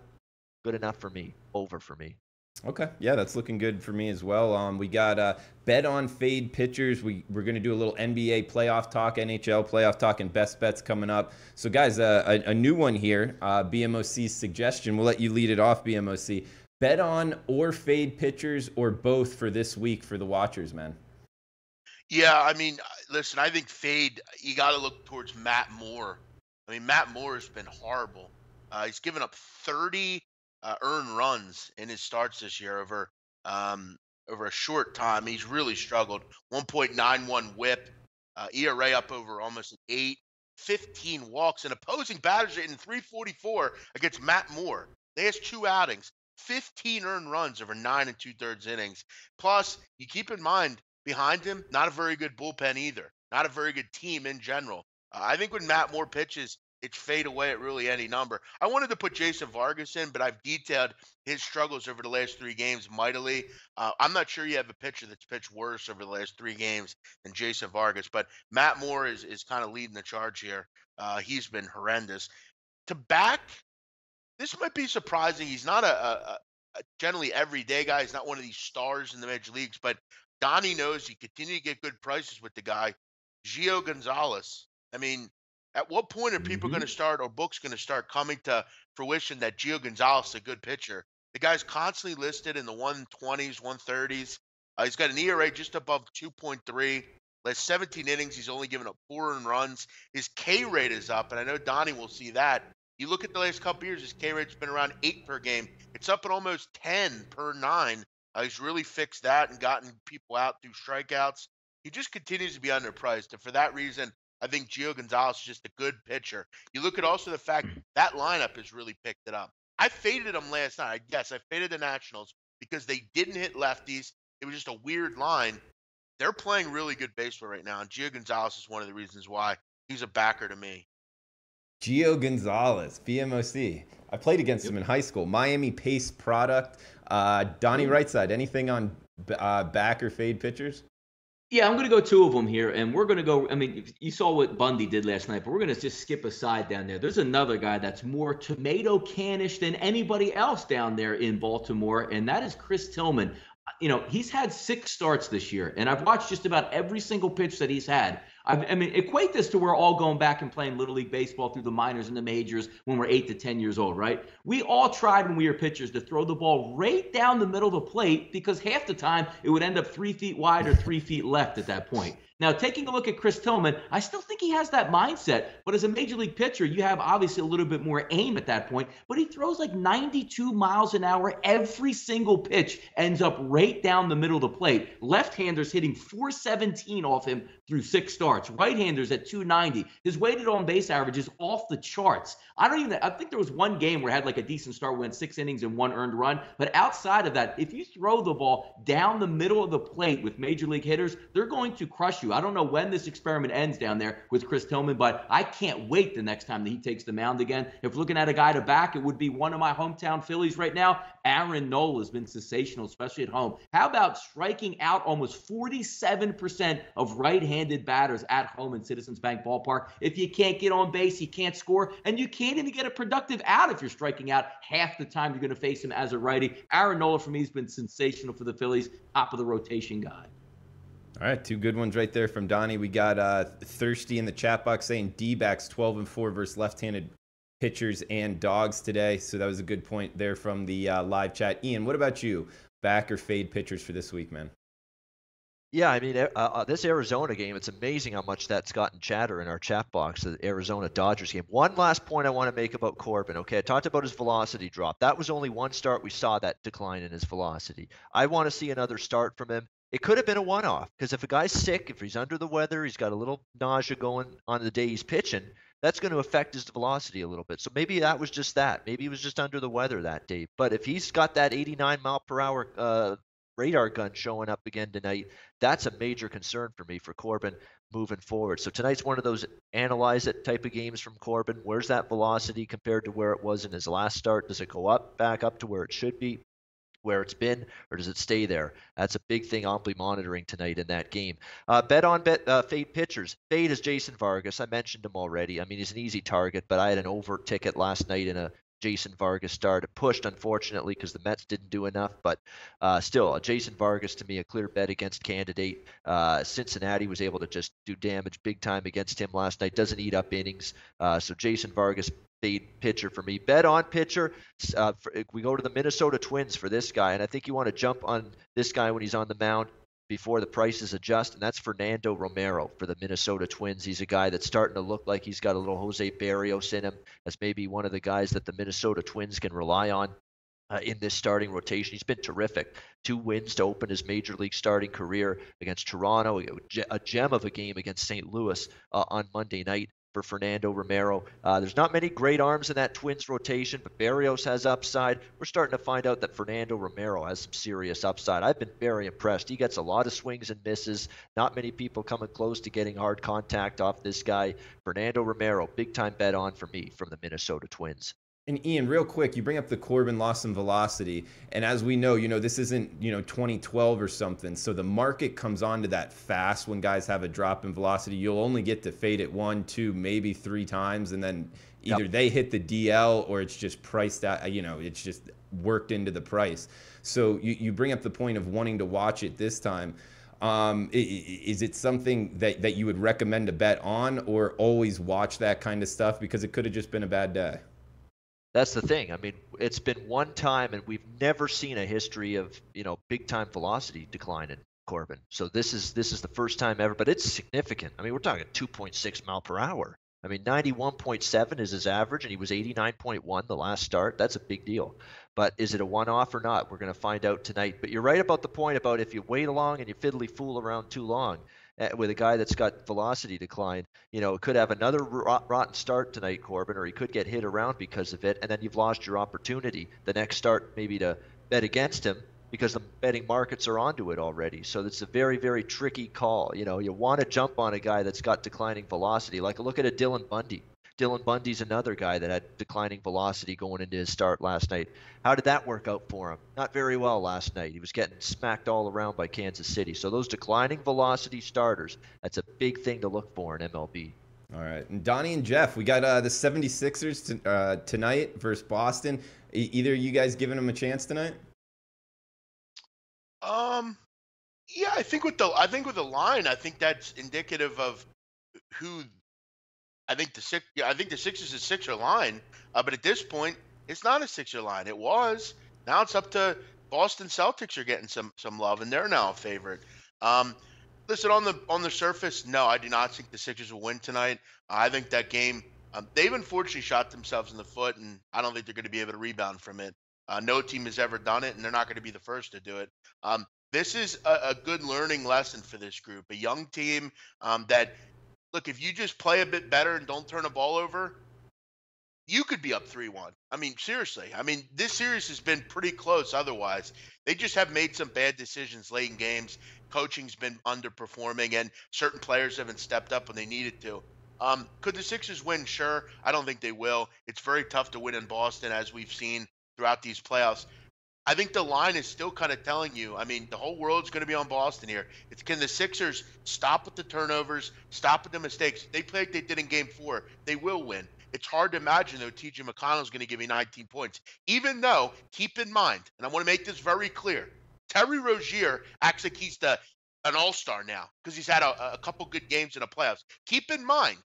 S2: Good enough for me. Over for me.
S1: Okay, yeah, that's looking good for me as well. We got bet on fade pitchers. We're going to do a little NBA playoff talk, NHL playoff talk, and best bets coming up. So, guys, a new one here, BMOC's suggestion. We'll let you lead it off, BMOC. Bet on or fade pitchers or both for this week for the watchers, man.
S4: Yeah, I mean, listen, I think fade, you got to look towards Matt Moore. I mean, Matt Moore has been horrible. He's given up 30 earned runs in his starts this year over a short time. He's really struggled. 1.91 WHIP, ERA up over almost 8, 15 walks, and opposing batters are in 344 against Matt Moore. They has 2 outings, 15 earned runs over 9 2/3 innings. Plus, you keep in mind behind him, not a very good bullpen either. Not a very good team in general. I think when Matt Moore pitches, it's fade away at really any number. I wanted to put Jason Vargas in, but I've detailed his struggles over the last 3 games mightily. I'm not sure you have a pitcher that's pitched worse over the last 3 games than Jason Vargas, but Matt Moore is kind of leading the charge here. He's been horrendous. To back, this might be surprising. He's not a generally everyday guy. He's not one of these stars in the major leagues, but Donnie knows you continue to get good prices with the guy. Gio Gonzalez. I mean, at what point are people going to start, or books going to start coming to fruition that Gio Gonzalez is a good pitcher? The guy's constantly listed in the 120s, 130s. He's got an ERA just above 2.3. Last 17 innings, he's only given up 4 earned runs. His K rate is up, and I know Donnie will see that. You look at the last couple years, his K rate's been around 8 per game. It's up at almost 10 per 9. He's really fixed that and gotten people out through strikeouts. He just continues to be underpriced, and for that reason, I think Gio Gonzalez is just a good pitcher. You look at also the fact that lineup has really picked it up. I faded them last night. Yes, I faded the Nationals because they didn't hit lefties. It was just a weird line. They're playing really good baseball right now, and Gio Gonzalez is one of the reasons why he's a backer to me.
S1: Gio Gonzalez, BMOC. I played against him in high school. Miami Pace product. Donnie Rightside, anything on back or fade pitchers?
S3: Yeah, I'm going to go 2 of them here, and we're going to go. I mean, you saw what Bundy did last night, but we're going to just skip aside down there. There's another guy that's more tomato canish than anybody else down there in Baltimore, and that is Chris Tillman. You know, he's had 6 starts this year, and I've watched just about every single pitch that he's had. I mean, equate this to we're all going back and playing Little League Baseball through the minors and the majors when we're 8 to 10 years old, right? We all tried when we were pitchers to throw the ball right down the middle of the plate because half the time it would end up 3 feet wide or 3 feet left at that point. Now, taking a look at Chris Tillman, I still think he has that mindset. But as a major league pitcher, you have obviously a little bit more aim at that point. But he throws like 92 miles an hour. Every single pitch ends up right down the middle of the plate. Left-handers hitting 417 off him through 6 starts. Right-handers at 290. His weighted on base average is off the charts. I think there was one game where he had like a decent start, went 6 innings and 1 earned run. But outside of that, if you throw the ball down the middle of the plate with major league hitters, they're going to crush you. I don't know when this experiment ends down there with Chris Tillman, but I can't wait the next time that he takes the mound again. If looking at a guy to back, it would be one of my hometown Phillies right now. Aaron Nola has been sensational, especially at home. How about striking out almost 47% of right-handed batters at home in Citizens Bank Ballpark? If you can't get on base, you can't score, and you can't even get a productive out if you're striking out half the time you're going to face him as a righty. Aaron Nola, for me, has been sensational for the Phillies, top of the rotation guy.
S1: All right, 2 good ones right there from Donnie. We got Thirsty in the chat box saying D-backs 12-4 versus left-handed pitchers and dogs today. So that was a good point there from the live chat. Ian, what about you? Back or fade pitchers for this week, man?
S2: Yeah, I mean, this Arizona game, it's amazing how much that's gotten chatter in our chat box, the Arizona-Dodgers game. One last point I want to make about Corbin, okay? I talked about his velocity drop. That was only one start we saw that decline in his velocity. I want to see another start from him. It could have been a one-off, because if a guy's sick, if he's under the weather, he's got a little nausea going on the day he's pitching, that's going to affect his velocity a little bit. So maybe that was just that. Maybe he was just under the weather that day. But if he's got that 89-mile-per-hour radar gun showing up again tonight, that's a major concern for me for Corbin moving forward. So tonight's one of those analyze it type of games from Corbin. Where's that velocity compared to where it was in his last start? Does it go up, back up to where it should be, where it's been, or does it stay there? That's a big thing I'll be monitoring tonight in that game. Fade pitchers. Fade is Jason Vargas. I mentioned him already. I mean, he's an easy target, but I had an over ticket last night in a Jason Vargas start. It pushed, unfortunately, because the Mets didn't do enough, but still, Jason Vargas, to me, a clear bet against candidate. Cincinnati was able to just do damage big time against him last night. Doesn't eat up innings. So Jason Vargas, fade pitcher for me. Bet on pitcher. We go to the Minnesota Twins for this guy, and I think you want to jump on this guy when he's on the mound before the prices adjust, and that's Fernando Romero for the Minnesota Twins. He's a guy that's starting to look like he's got a little Jose Barrios in him, as maybe one of the guys that the Minnesota Twins can rely on in this starting rotation. He's been terrific. 2 wins to open his major league starting career against Toronto, a gem of a game against St. Louis on Monday night for Fernando Romero. There's not many great arms in that Twins rotation, but Barrios has upside. We're starting to find out that Fernando Romero has some serious upside. I've been very impressed. He gets a lot of swings and misses. Not many people coming close to getting hard contact off this guy. Fernando Romero, big time bet on for me from the Minnesota Twins.
S1: And Ian, real quick, you bring up the Corbin loss in velocity, and as we know, this isn't 2012 or something, so the market comes onto that fast when guys have a drop in velocity. You'll only get to fade it 1, 2, maybe 3 times, and then either they hit the DL or it's just priced out. It's just worked into the price. So you bring up the point of wanting to watch it this time. Is it something that you would recommend to bet on, or always watch that kind of stuff because it could have just been a bad day?
S2: That's the thing. I mean, it's been one time, and we've never seen a history of big time velocity decline in Corbin. So this is the first time ever, but it's significant. I mean, we're talking 2.6 mile per hour. I mean, 91.7 is his average, and he was 89.1 the last start. That's a big deal. But is it a one-off or not? We're going to find out tonight. But you're right about the point about if you wait along and you fiddly fool around too long with a guy that's got velocity decline, it could have another rotten start tonight, Corbin, or he could get hit around because of it, and then you've lost your opportunity the next start maybe to bet against him because the betting markets are onto it already. So it's a very, very tricky call. You want to jump on a guy that's got declining velocity. Like look at a Dylan Bundy. Dylan Bundy's another guy that had declining velocity going into his start last night. How did that work out for him? Not very well last night. He was getting smacked all around by Kansas City. So those declining velocity starters, that's a big thing to look for in MLB.
S1: All right. And Donnie and Jeff, we got the 76ers tonight versus Boston. Either of you guys giving them a chance tonight?
S4: Yeah, I think with the line, I think that's indicative of who I think the Sixers is Sixer line, but at this point, it's not a Sixer line. It was. Now it's up to Boston Celtics are getting some love, and they're now a favorite. Um, Listen, on the surface, no, I do not think the Sixers will win tonight. I think that game, they've unfortunately shot themselves in the foot, and I don't think they're going to be able to rebound from it. No team has ever done it, and they're not going to be the first to do it. This is a good learning lesson for this group, a young team that look, if you just play a bit better and don't turn the ball over, you could be up 3-1. I mean, seriously. I mean, this series has been pretty close otherwise. They just have made some bad decisions late in games. Coaching's been underperforming, and certain players haven't stepped up when they needed to. Could the Sixers win? Sure. I don't think they will. It's very tough to win in Boston, as we've seen throughout these playoffs. I think the line is still kind of telling you, I mean, the whole world's going to be on Boston here. It's can the Sixers stop with the turnovers, stop with the mistakes? They play like they did in game 4. They will win. It's hard to imagine, though, TJ McConnell's going to give me 19 points. Even though, keep in mind, and I want to make this very clear, Terry Rozier acts like he's an all-star now because he's had a couple good games in the playoffs. Keep in mind,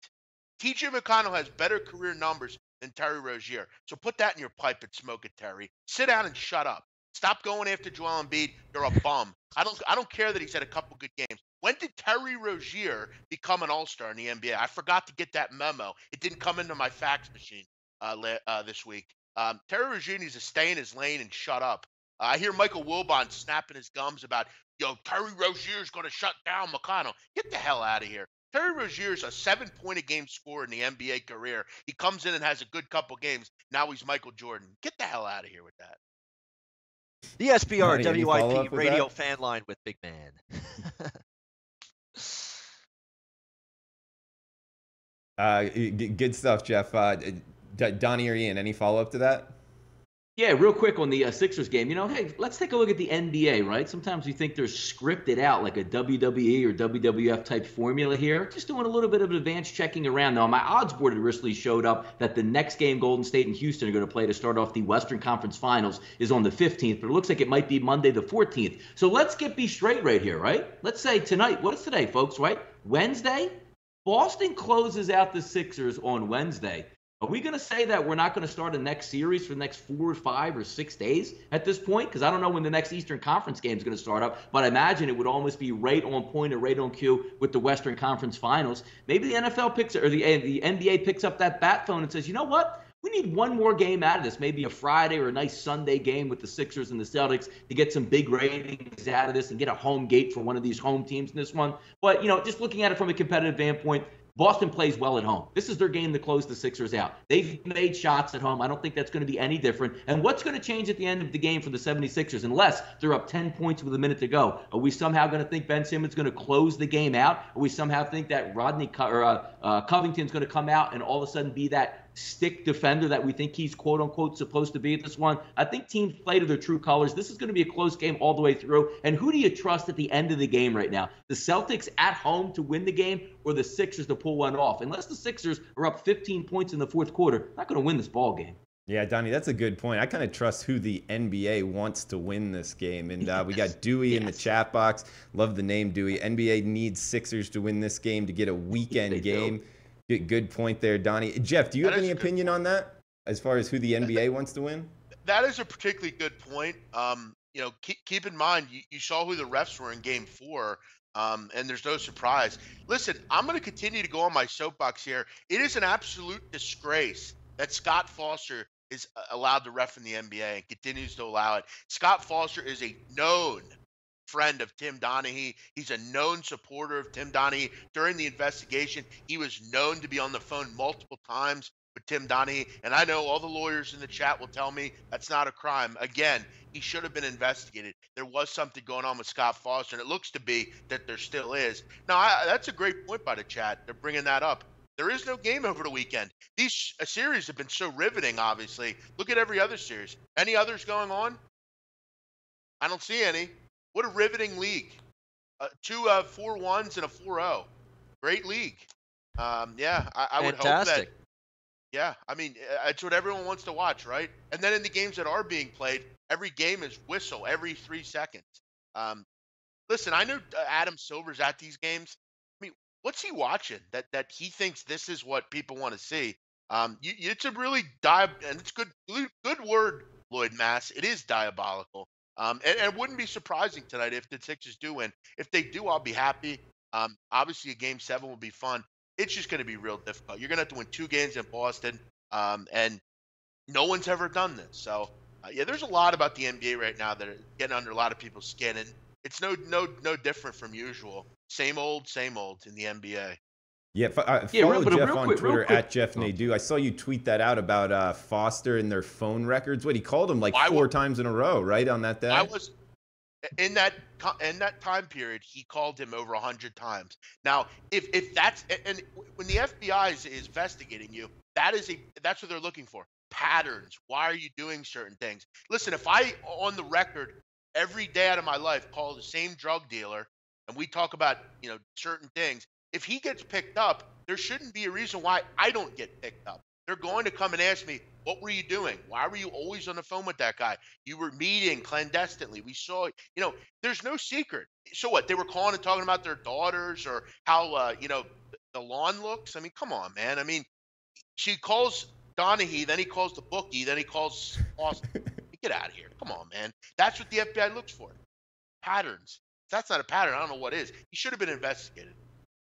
S4: TJ McConnell has better career numbers than Terry Rozier. So put that in your pipe and smoke it, Terry. Sit down and shut up. Stop going after Joel Embiid. You're a bum. I don't care that he's had a couple good games. When did Terry Rozier become an all-star in the NBA? I forgot to get that memo. It didn't come into my fax machine this week. Terry Rozier needs to stay in his lane and shut up. I hear Michael Wilbon snapping his gums about, Terry Rozier's going to shut down McConnell. Get the hell out of here. Terry Rozier's a 7-point-a-game scorer in the NBA career. He comes in and has a good couple games. Now he's Michael Jordan. Get the hell out of here with that.
S2: The SBR
S1: Donnie,
S2: WIP radio fan line with Big Man.
S1: Good stuff, Jeff. Donnie or Ian, any follow-up to that?
S3: Yeah, real quick on the Sixers game. Hey, let's take a look at the NBA, right? Sometimes we think they're scripted out like a WWE or WWF type formula here. Just doing a little bit of advanced checking around. Now, my odds board had recently showed up that the next game Golden State and Houston are going to play to start off the Western Conference Finals is on the 15th, but it looks like it might be Monday the 14th. So let's be straight right here, right? Let's say tonight, what is today, folks, right? Wednesday? Boston closes out the Sixers on Wednesday. Are we going to say that we're not going to start a next series for the next 4 or 5 or 6 days at this point? Because I don't know when the next Eastern Conference game is going to start up, but I imagine it would almost be right on point or right on cue with the Western Conference Finals. Maybe the NFL picks or the NBA picks up that bat phone and says, you know what? We need one more game out of this, maybe a Friday or a nice Sunday game with the Sixers and the Celtics to get some big ratings out of this and get a home gate for one of these home teams in this one. But, just looking at it from a competitive standpoint, Boston plays well at home. This is their game to close the Sixers out. They've made shots at home. I don't think that's going to be any different. And what's going to change at the end of the game for the 76ers unless they're up 10 points with a minute to go? Are we somehow going to think Ben Simmons is going to close the game out? Are we somehow think that Covington's going to come out and all of a sudden be that stick defender that we think he's quote-unquote supposed to be at this one? I think teams play to their true colors. This is going to be a close game all the way through. And who do you trust at the end of the game right now? The Celtics at home to win the game or the Sixers to pull one off? Unless the Sixers are up 15 points in the fourth quarter, not going to win this ball game.
S1: Yeah, Donnie, that's a good point. I kind of trust who the NBA wants to win this game. And we got Dewey in the chat box. Love the name, Dewey. NBA needs Sixers to win this game to get a weekend game. Good point there, Donnie. Jeff, do you have any opinion on that as far as who the NBA wants to win?
S4: That is a particularly good point. Keep in mind, you saw who the refs were in game 4, and there's no surprise. Listen, I'm going to continue to go on my soapbox here. It is an absolute disgrace that Scott Foster is allowed to ref in the NBA and continues to allow it. Scott Foster is a known friend of Tim Donaghy. He's a known supporter of Tim Donaghy. During the investigation, he was known to be on the phone multiple times with Tim Donaghy. And I know all the lawyers in the chat will tell me that's not a crime. Again, he should have been investigated. There was something going on with Scott Foster, and it looks to be that there still is. Now, that's a great point by the chat. They're bringing that up. There is no game over the weekend. These series have been so riveting, obviously. Look at every other series. Any others going on? I don't see any. What a riveting league. 2 4-1s and a 4-0. Great league. I would hope that. Yeah, I mean, it's what everyone wants to watch, right? And then in the games that are being played, every game is whistle every 3 seconds. Listen, I know Adam Silver's at these games. I mean, what's he watching that he thinks this is what people want to see? It's a really and it's good word, Lloyd Mass. It is diabolical. And it wouldn't be surprising tonight if the Sixers do win. If they do, I'll be happy. Obviously, a game 7 will be fun. It's just going to be real difficult. You're going to have to win 2 games in Boston, and no one's ever done this. So, yeah, there's a lot about the NBA right now that are getting under a lot of people's skin, and it's no different from usual. Same old in the NBA.
S1: Yeah, follow Jeff on Twitter at Jeff Nadeau. I saw you tweet that out about Foster and their phone records. What, he called him like 4 times in a row, right, on that day?
S4: I was in that time period. He called him over 100 times. Now, if that's and when the FBI is investigating you, that's what they're looking for. Patterns. Why are you doing certain things? Listen, if I on the record every day out of my life call the same drug dealer and we talk about certain things. If he gets picked up, there shouldn't be a reason why I don't get picked up. They're going to come and ask me, what were you doing? Why were you always on the phone with that guy? You were meeting clandestinely. We saw, there's no secret. So what? They were calling and talking about their daughters or how, the lawn looks. I mean, come on, man. I mean, she calls Donahue, then he calls the bookie, then he calls Austin. Get out of here. Come on, man. That's what the FBI looks for. Patterns. If that's not a pattern, I don't know what is. He should have been investigated.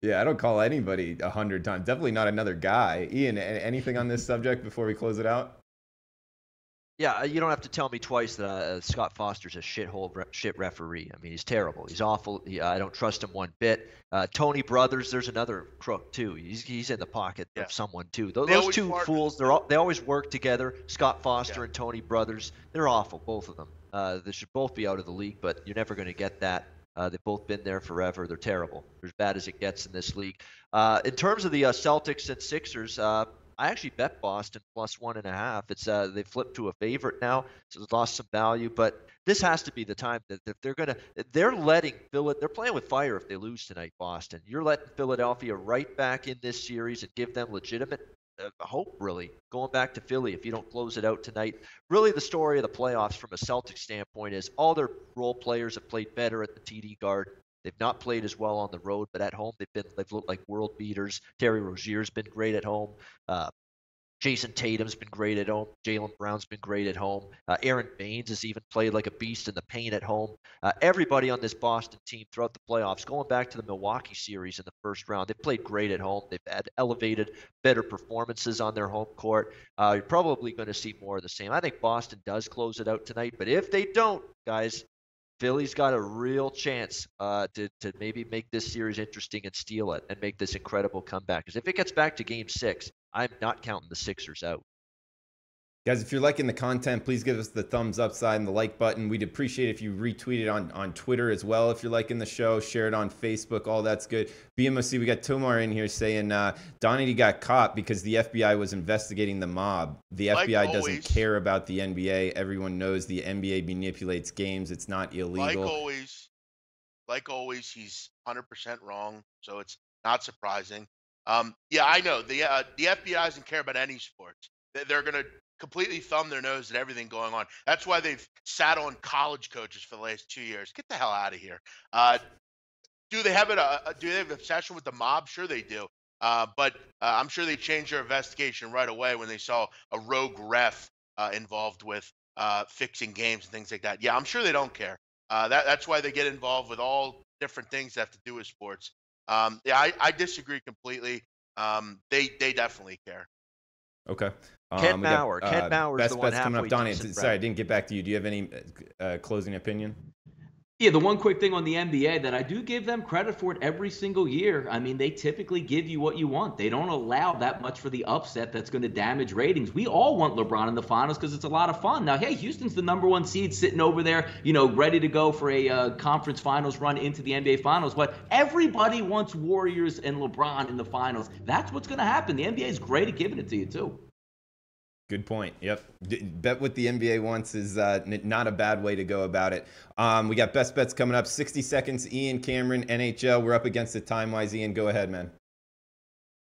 S1: Yeah, I don't call anybody 100 times. Definitely not another guy. Ian, anything on this subject before we close it out?
S2: Yeah, you don't have to tell me twice that Scott Foster's a shit referee. I mean, he's terrible. He's awful. I don't trust him one bit. Tony Brothers, there's another crook too. He's in the pocket of someone too. Those two fools, they always work together. Scott Foster and Tony Brothers, they're awful, both of them. They should both be out of the league, but you're never going to get that. They've both been there forever. They're terrible. They're as bad as it gets in this league. In terms of the Celtics and Sixers, I actually bet Boston plus 1.5. It's they flipped to a favorite now, so it's lost some value. But this has to be the time that they're letting they're playing with fire if they lose tonight, Boston. You're letting Philadelphia right back in this series and give them legitimate hope, really, going back to Philly if you don't close it out tonight. Really, the story of the playoffs from a Celtics standpoint is all their role players have played better at the TD guard. They've not played as well on the road, but at home they've looked like world beaters. Terry Rozier's been great at home. Jason Tatum's been great at home. Jaylen Brown's been great at home. Aaron Baines has even played like a beast in the paint at home. Everybody on this Boston team throughout the playoffs, going back to the Milwaukee series in the first round, they've played great at home. They've had elevated, better performances on their home court. You're probably going to see more of the same. I think Boston does close it out tonight, but if they don't, guys, Philly's got a real chance to maybe make this series interesting and steal it and make this incredible comeback. Because if it gets back to Game 6, I'm not counting the Sixers out.
S1: Guys, if you're liking the content, please give us the thumbs up side and the like button. We'd appreciate if you retweet it on Twitter as well. If you're liking the show, share it on Facebook. All that's good. BMOC, we got Tomar in here saying Donnie got caught because the FBI was investigating the mob. The FBI doesn't care about the NBA. Everyone knows the NBA manipulates games. It's not illegal.
S4: Like always, he's 100% wrong. So it's not surprising. Yeah, I know. The FBI doesn't care about any sports. They're going to completely thumb their nose at everything going on. That's why they've sat on college coaches for the last 2 years. Get the hell out of here. Do they have an obsession with the mob? Sure they do. But I'm sure they changed their investigation right away when they saw a rogue ref involved with fixing games and things like that. Yeah, I'm sure they don't care. That's why they get involved with all different things that have to do with sports. Yeah, I disagree completely. They definitely care.
S1: Okay.
S2: Ken Bauer. Ken Bauer's
S1: best
S2: the one
S1: bets coming up. Donnie,
S2: decent,
S1: sorry, I didn't get back to you. Do you have any closing opinion?
S3: Yeah, the one quick thing on the NBA that I do give them credit for it every single year. I mean, they typically give you what you want. They don't allow that much for the upset that's going to damage ratings. We all want LeBron in the finals because it's a lot of fun. Now, hey, Houston's the #1 seed sitting over there, ready to go for a conference finals run into the NBA finals. But everybody wants Warriors and LeBron in the finals. That's what's going to happen. The NBA is great at giving it to you, too.
S1: Good point. Yep. Bet what the NBA wants is not a bad way to go about it. We got best bets coming up. 60 seconds. Ian, Cameron, NHL. We're up against it time-wise. Ian, go ahead, man.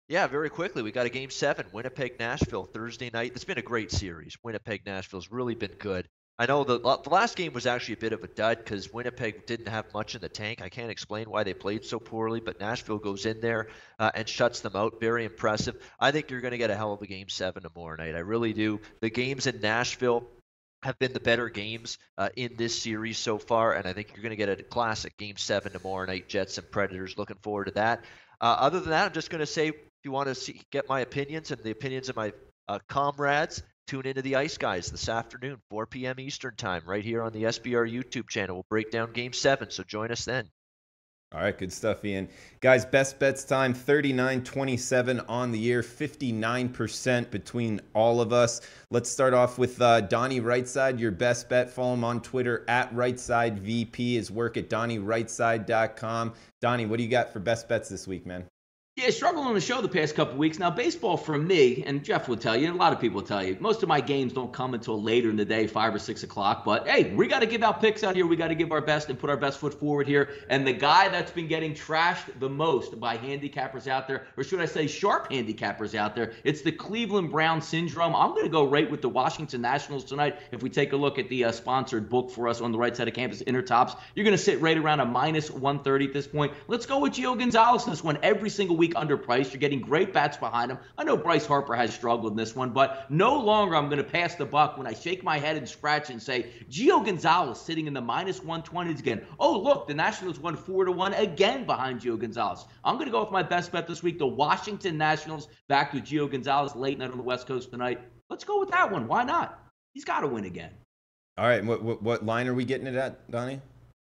S2: Yeah, very quickly. We got a Game 7, Winnipeg-Nashville, Thursday night. It's been a great series. Winnipeg-Nashville's really been good. I know the last game was actually a bit of a dud because Winnipeg didn't have much in the tank. I can't explain why they played so poorly, but Nashville goes in there and shuts them out. Very impressive. I think you're going to get a hell of a Game 7 tomorrow night. I really do. The games in Nashville have been the better games in this series so far, and I think you're going to get a classic Game 7 tomorrow night, Jets and Predators. Looking forward to that. Other than that, I'm just going to say, if you want to get my opinions and the opinions of my comrades, tune into the Ice Guys this afternoon, 4 p.m. Eastern time, right here on the SBR YouTube channel. We'll break down Game 7, so join us then.
S1: All right, good stuff, Ian. Guys, best bets time, 39-27 on the year, 59% between all of us. Let's start off with Donnie Rightside, your best bet. Follow him on Twitter, @RightSideVP. His work at DonnieRightside.com. Donnie, what do you got for best bets this week, man?
S3: Yeah, struggling on the show the past couple of weeks. Now, baseball for me, and Jeff will tell you, and a lot of people will tell you, most of my games don't come until later in the day, 5 or 6 o'clock. But, hey, we got to give out picks out here. We got to give our best and put our best foot forward here. And the guy that's been getting trashed the most by handicappers out there, or should I say sharp handicappers out there, it's the Cleveland Brown syndrome. I'm going to go right with the Washington Nationals tonight. If we take a look at the sponsored book for us on the right side of campus, Intertops, you're going to sit right around a minus 130 at this point. Let's go with Gio Gonzalez in this one every single week underpriced. You're getting great bats behind him. I know Bryce Harper has struggled in this one, but no longer I'm going to pass the buck when I shake my head and scratch and say, Gio Gonzalez sitting in the minus 120s again. Oh, look, the Nationals won 4-1 again behind Gio Gonzalez. I'm going to go with my best bet this week, the Washington Nationals, back with Gio Gonzalez late night on the West Coast tonight. Let's go with that one. Why not? He's got to win again.
S1: All right, what line are we getting it at, Donnie?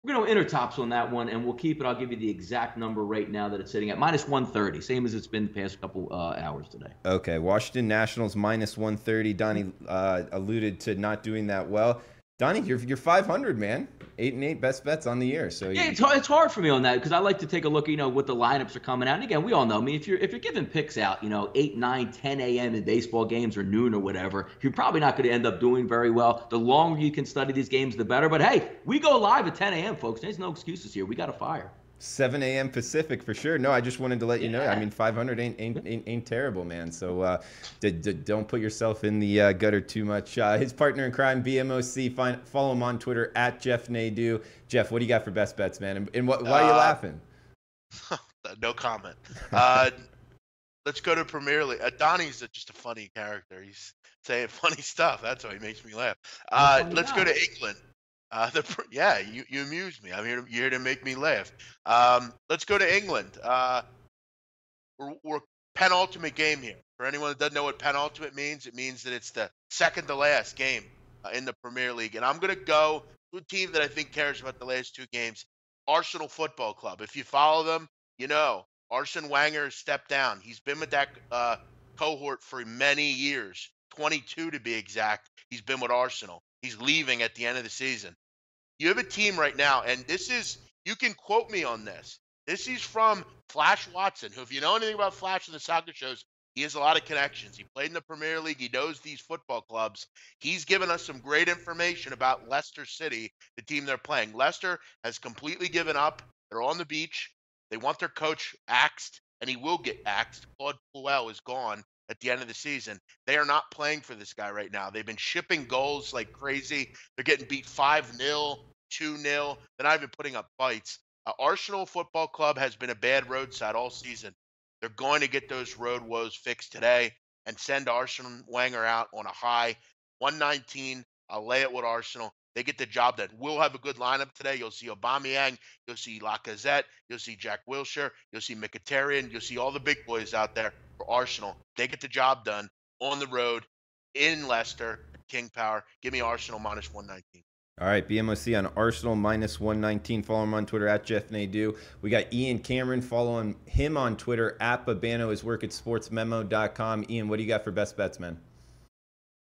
S3: We're going to Intertops on that one, and we'll keep it. I'll give you the exact number right now that it's sitting at, minus 130, same as it's been the past couple hours today.
S1: Okay, Washington Nationals minus 130. Donnie alluded to not doing that well. Donnie, you're 500, man. 8-8 best bets on the year. So
S3: yeah, it's hard for me on that because I like to take a look, what the lineups are coming out. And again, we all know. I mean, if you're giving picks out, 8, 9, 10 a.m. in baseball games or noon or whatever, you're probably not going to end up doing very well. The longer you can study these games, the better. But hey, we go live at 10 a.m., folks. There's no excuses here. We got to fire.
S1: 7 a.m. Pacific for sure. No, I just wanted to let you know. I mean, 500 ain't terrible, man. So don't put yourself in the gutter too much. His partner in crime, BMOC. Follow him on Twitter @Jeff Nadeau. Jeff, what do you got for best bets, man? And why are you laughing?
S4: No comment. Let's go to Premier League. Donnie's just a funny character. He's saying funny stuff. That's why he makes me laugh. Let's go to England. You amuse me. You're here to make me laugh. Let's go to England. We're penultimate game here. For anyone that doesn't know what penultimate means, it means that it's the second to last game in the Premier League. And I'm going to go to a team that I think cares about the last 2 games, Arsenal Football Club. If you follow them, Arsene Wenger has stepped down. He's been with that cohort for many years, 22 to be exact. He's been with Arsenal. He's leaving at the end of the season. You have a team right now, and you can quote me on this. This is from Flash Watson, who, if you know anything about Flash and the soccer shows, he has a lot of connections. He played in the Premier League. He knows these football clubs. He's given us some great information about Leicester City, the team they're playing. Leicester has completely given up. They're on the beach. They want their coach axed, and he will get axed. Claude Puel is gone at the end of the season. They are not playing for this guy right now. They've been shipping goals like crazy. They're getting beat 5-0, 2-0. They're not even putting up fights. Arsenal Football Club has been a bad roadside all season. They're going to get those road woes fixed today and send Arsene Wenger out on a high. 119. I'll lay it with Arsenal. They get the job done. We'll have a good lineup today. You'll see Aubameyang. You'll see Lacazette. You'll see Jack Wilshere. You'll see Mkhitaryan. You'll see all the big boys out there for Arsenal. They get the job done on the road in Leicester, King Power. Give me Arsenal minus 119.
S1: All right, BMOC on Arsenal minus 119. Follow him on Twitter @Jeff Nadeau. We got Ian Cameron. Follow him on Twitter @Babano. His work at sportsmemo.com. Ian, what do you got for best bets, man?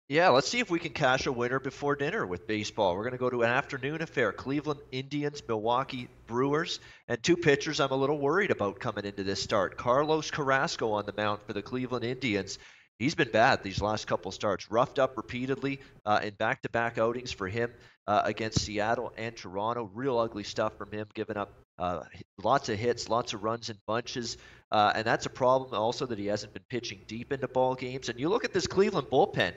S2: Yeah, let's see if we can cash a winner before dinner with baseball. We're going to go to an afternoon affair. Cleveland Indians, Milwaukee Brewers, and 2 pitchers I'm a little worried about coming into this start. Carlos Carrasco on the mound for the Cleveland Indians. He's been bad these last couple starts, roughed up repeatedly in back-to-back outings for him against Seattle and Toronto. Real ugly stuff from him, giving up lots of hits, lots of runs in bunches. And that's a problem also that he hasn't been pitching deep into ball games. And you look at this Cleveland bullpen.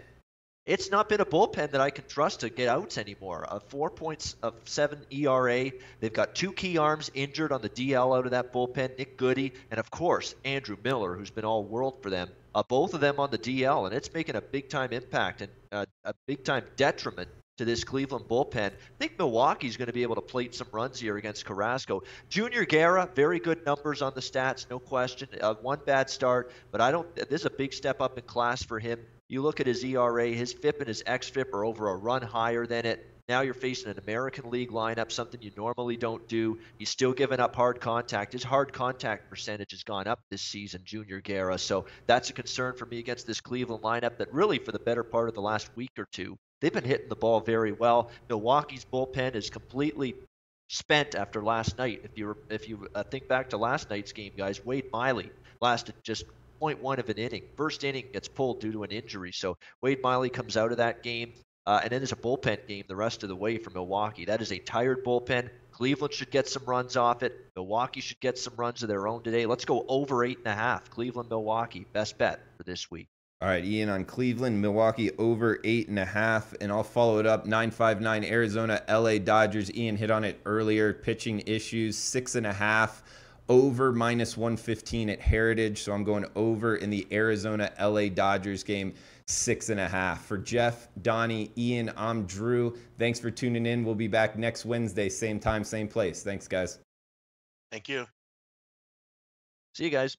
S2: it's not been a bullpen that I can trust to get outs anymore. 4.7 ERA. They've got 2 key arms injured on the DL out of that bullpen, Nick Goody, and of course, Andrew Miller, who's been all world for them. Both of them on the DL, and it's making a big-time impact and a big-time detriment to this Cleveland bullpen. I think Milwaukee's going to be able to plate some runs here against Carrasco. Junior Guerra, very good numbers on the stats, no question. One bad start, but this is a big step up in class for him. You look at his ERA, his FIP and his xFIP are over a run higher than it. Now you're facing an American League lineup, something you normally don't do. He's still giving up hard contact. His hard contact percentage has gone up this season, Junior Guerra. So that's a concern for me against this Cleveland lineup that really for the better part of the last week or two, they've been hitting the ball very well. Milwaukee's bullpen is completely spent after last night. If you think back to last night's game, guys, Wade Miley lasted just 0.1 of an inning. First inning gets pulled due to an injury. So Wade Miley comes out of that game. And then there's a bullpen game the rest of the way for Milwaukee. That is a tired bullpen. Cleveland should get some runs off it. Milwaukee should get some runs of their own today. Let's go over 8.5. Cleveland, Milwaukee, best bet for this week.
S1: All right, Ian on Cleveland, Milwaukee over 8.5, and I'll follow it up. 959 Arizona, LA Dodgers. Ian hit on it earlier. Pitching issues, 6.5. Over -115 at Heritage, so I'm going over in the Arizona LA Dodgers game, 6.5. For Jeff, Donnie, Ian, I'm Drew. Thanks for tuning in. We'll be back next Wednesday, same time, same place. Thanks, guys.
S4: Thank you.
S2: See you guys.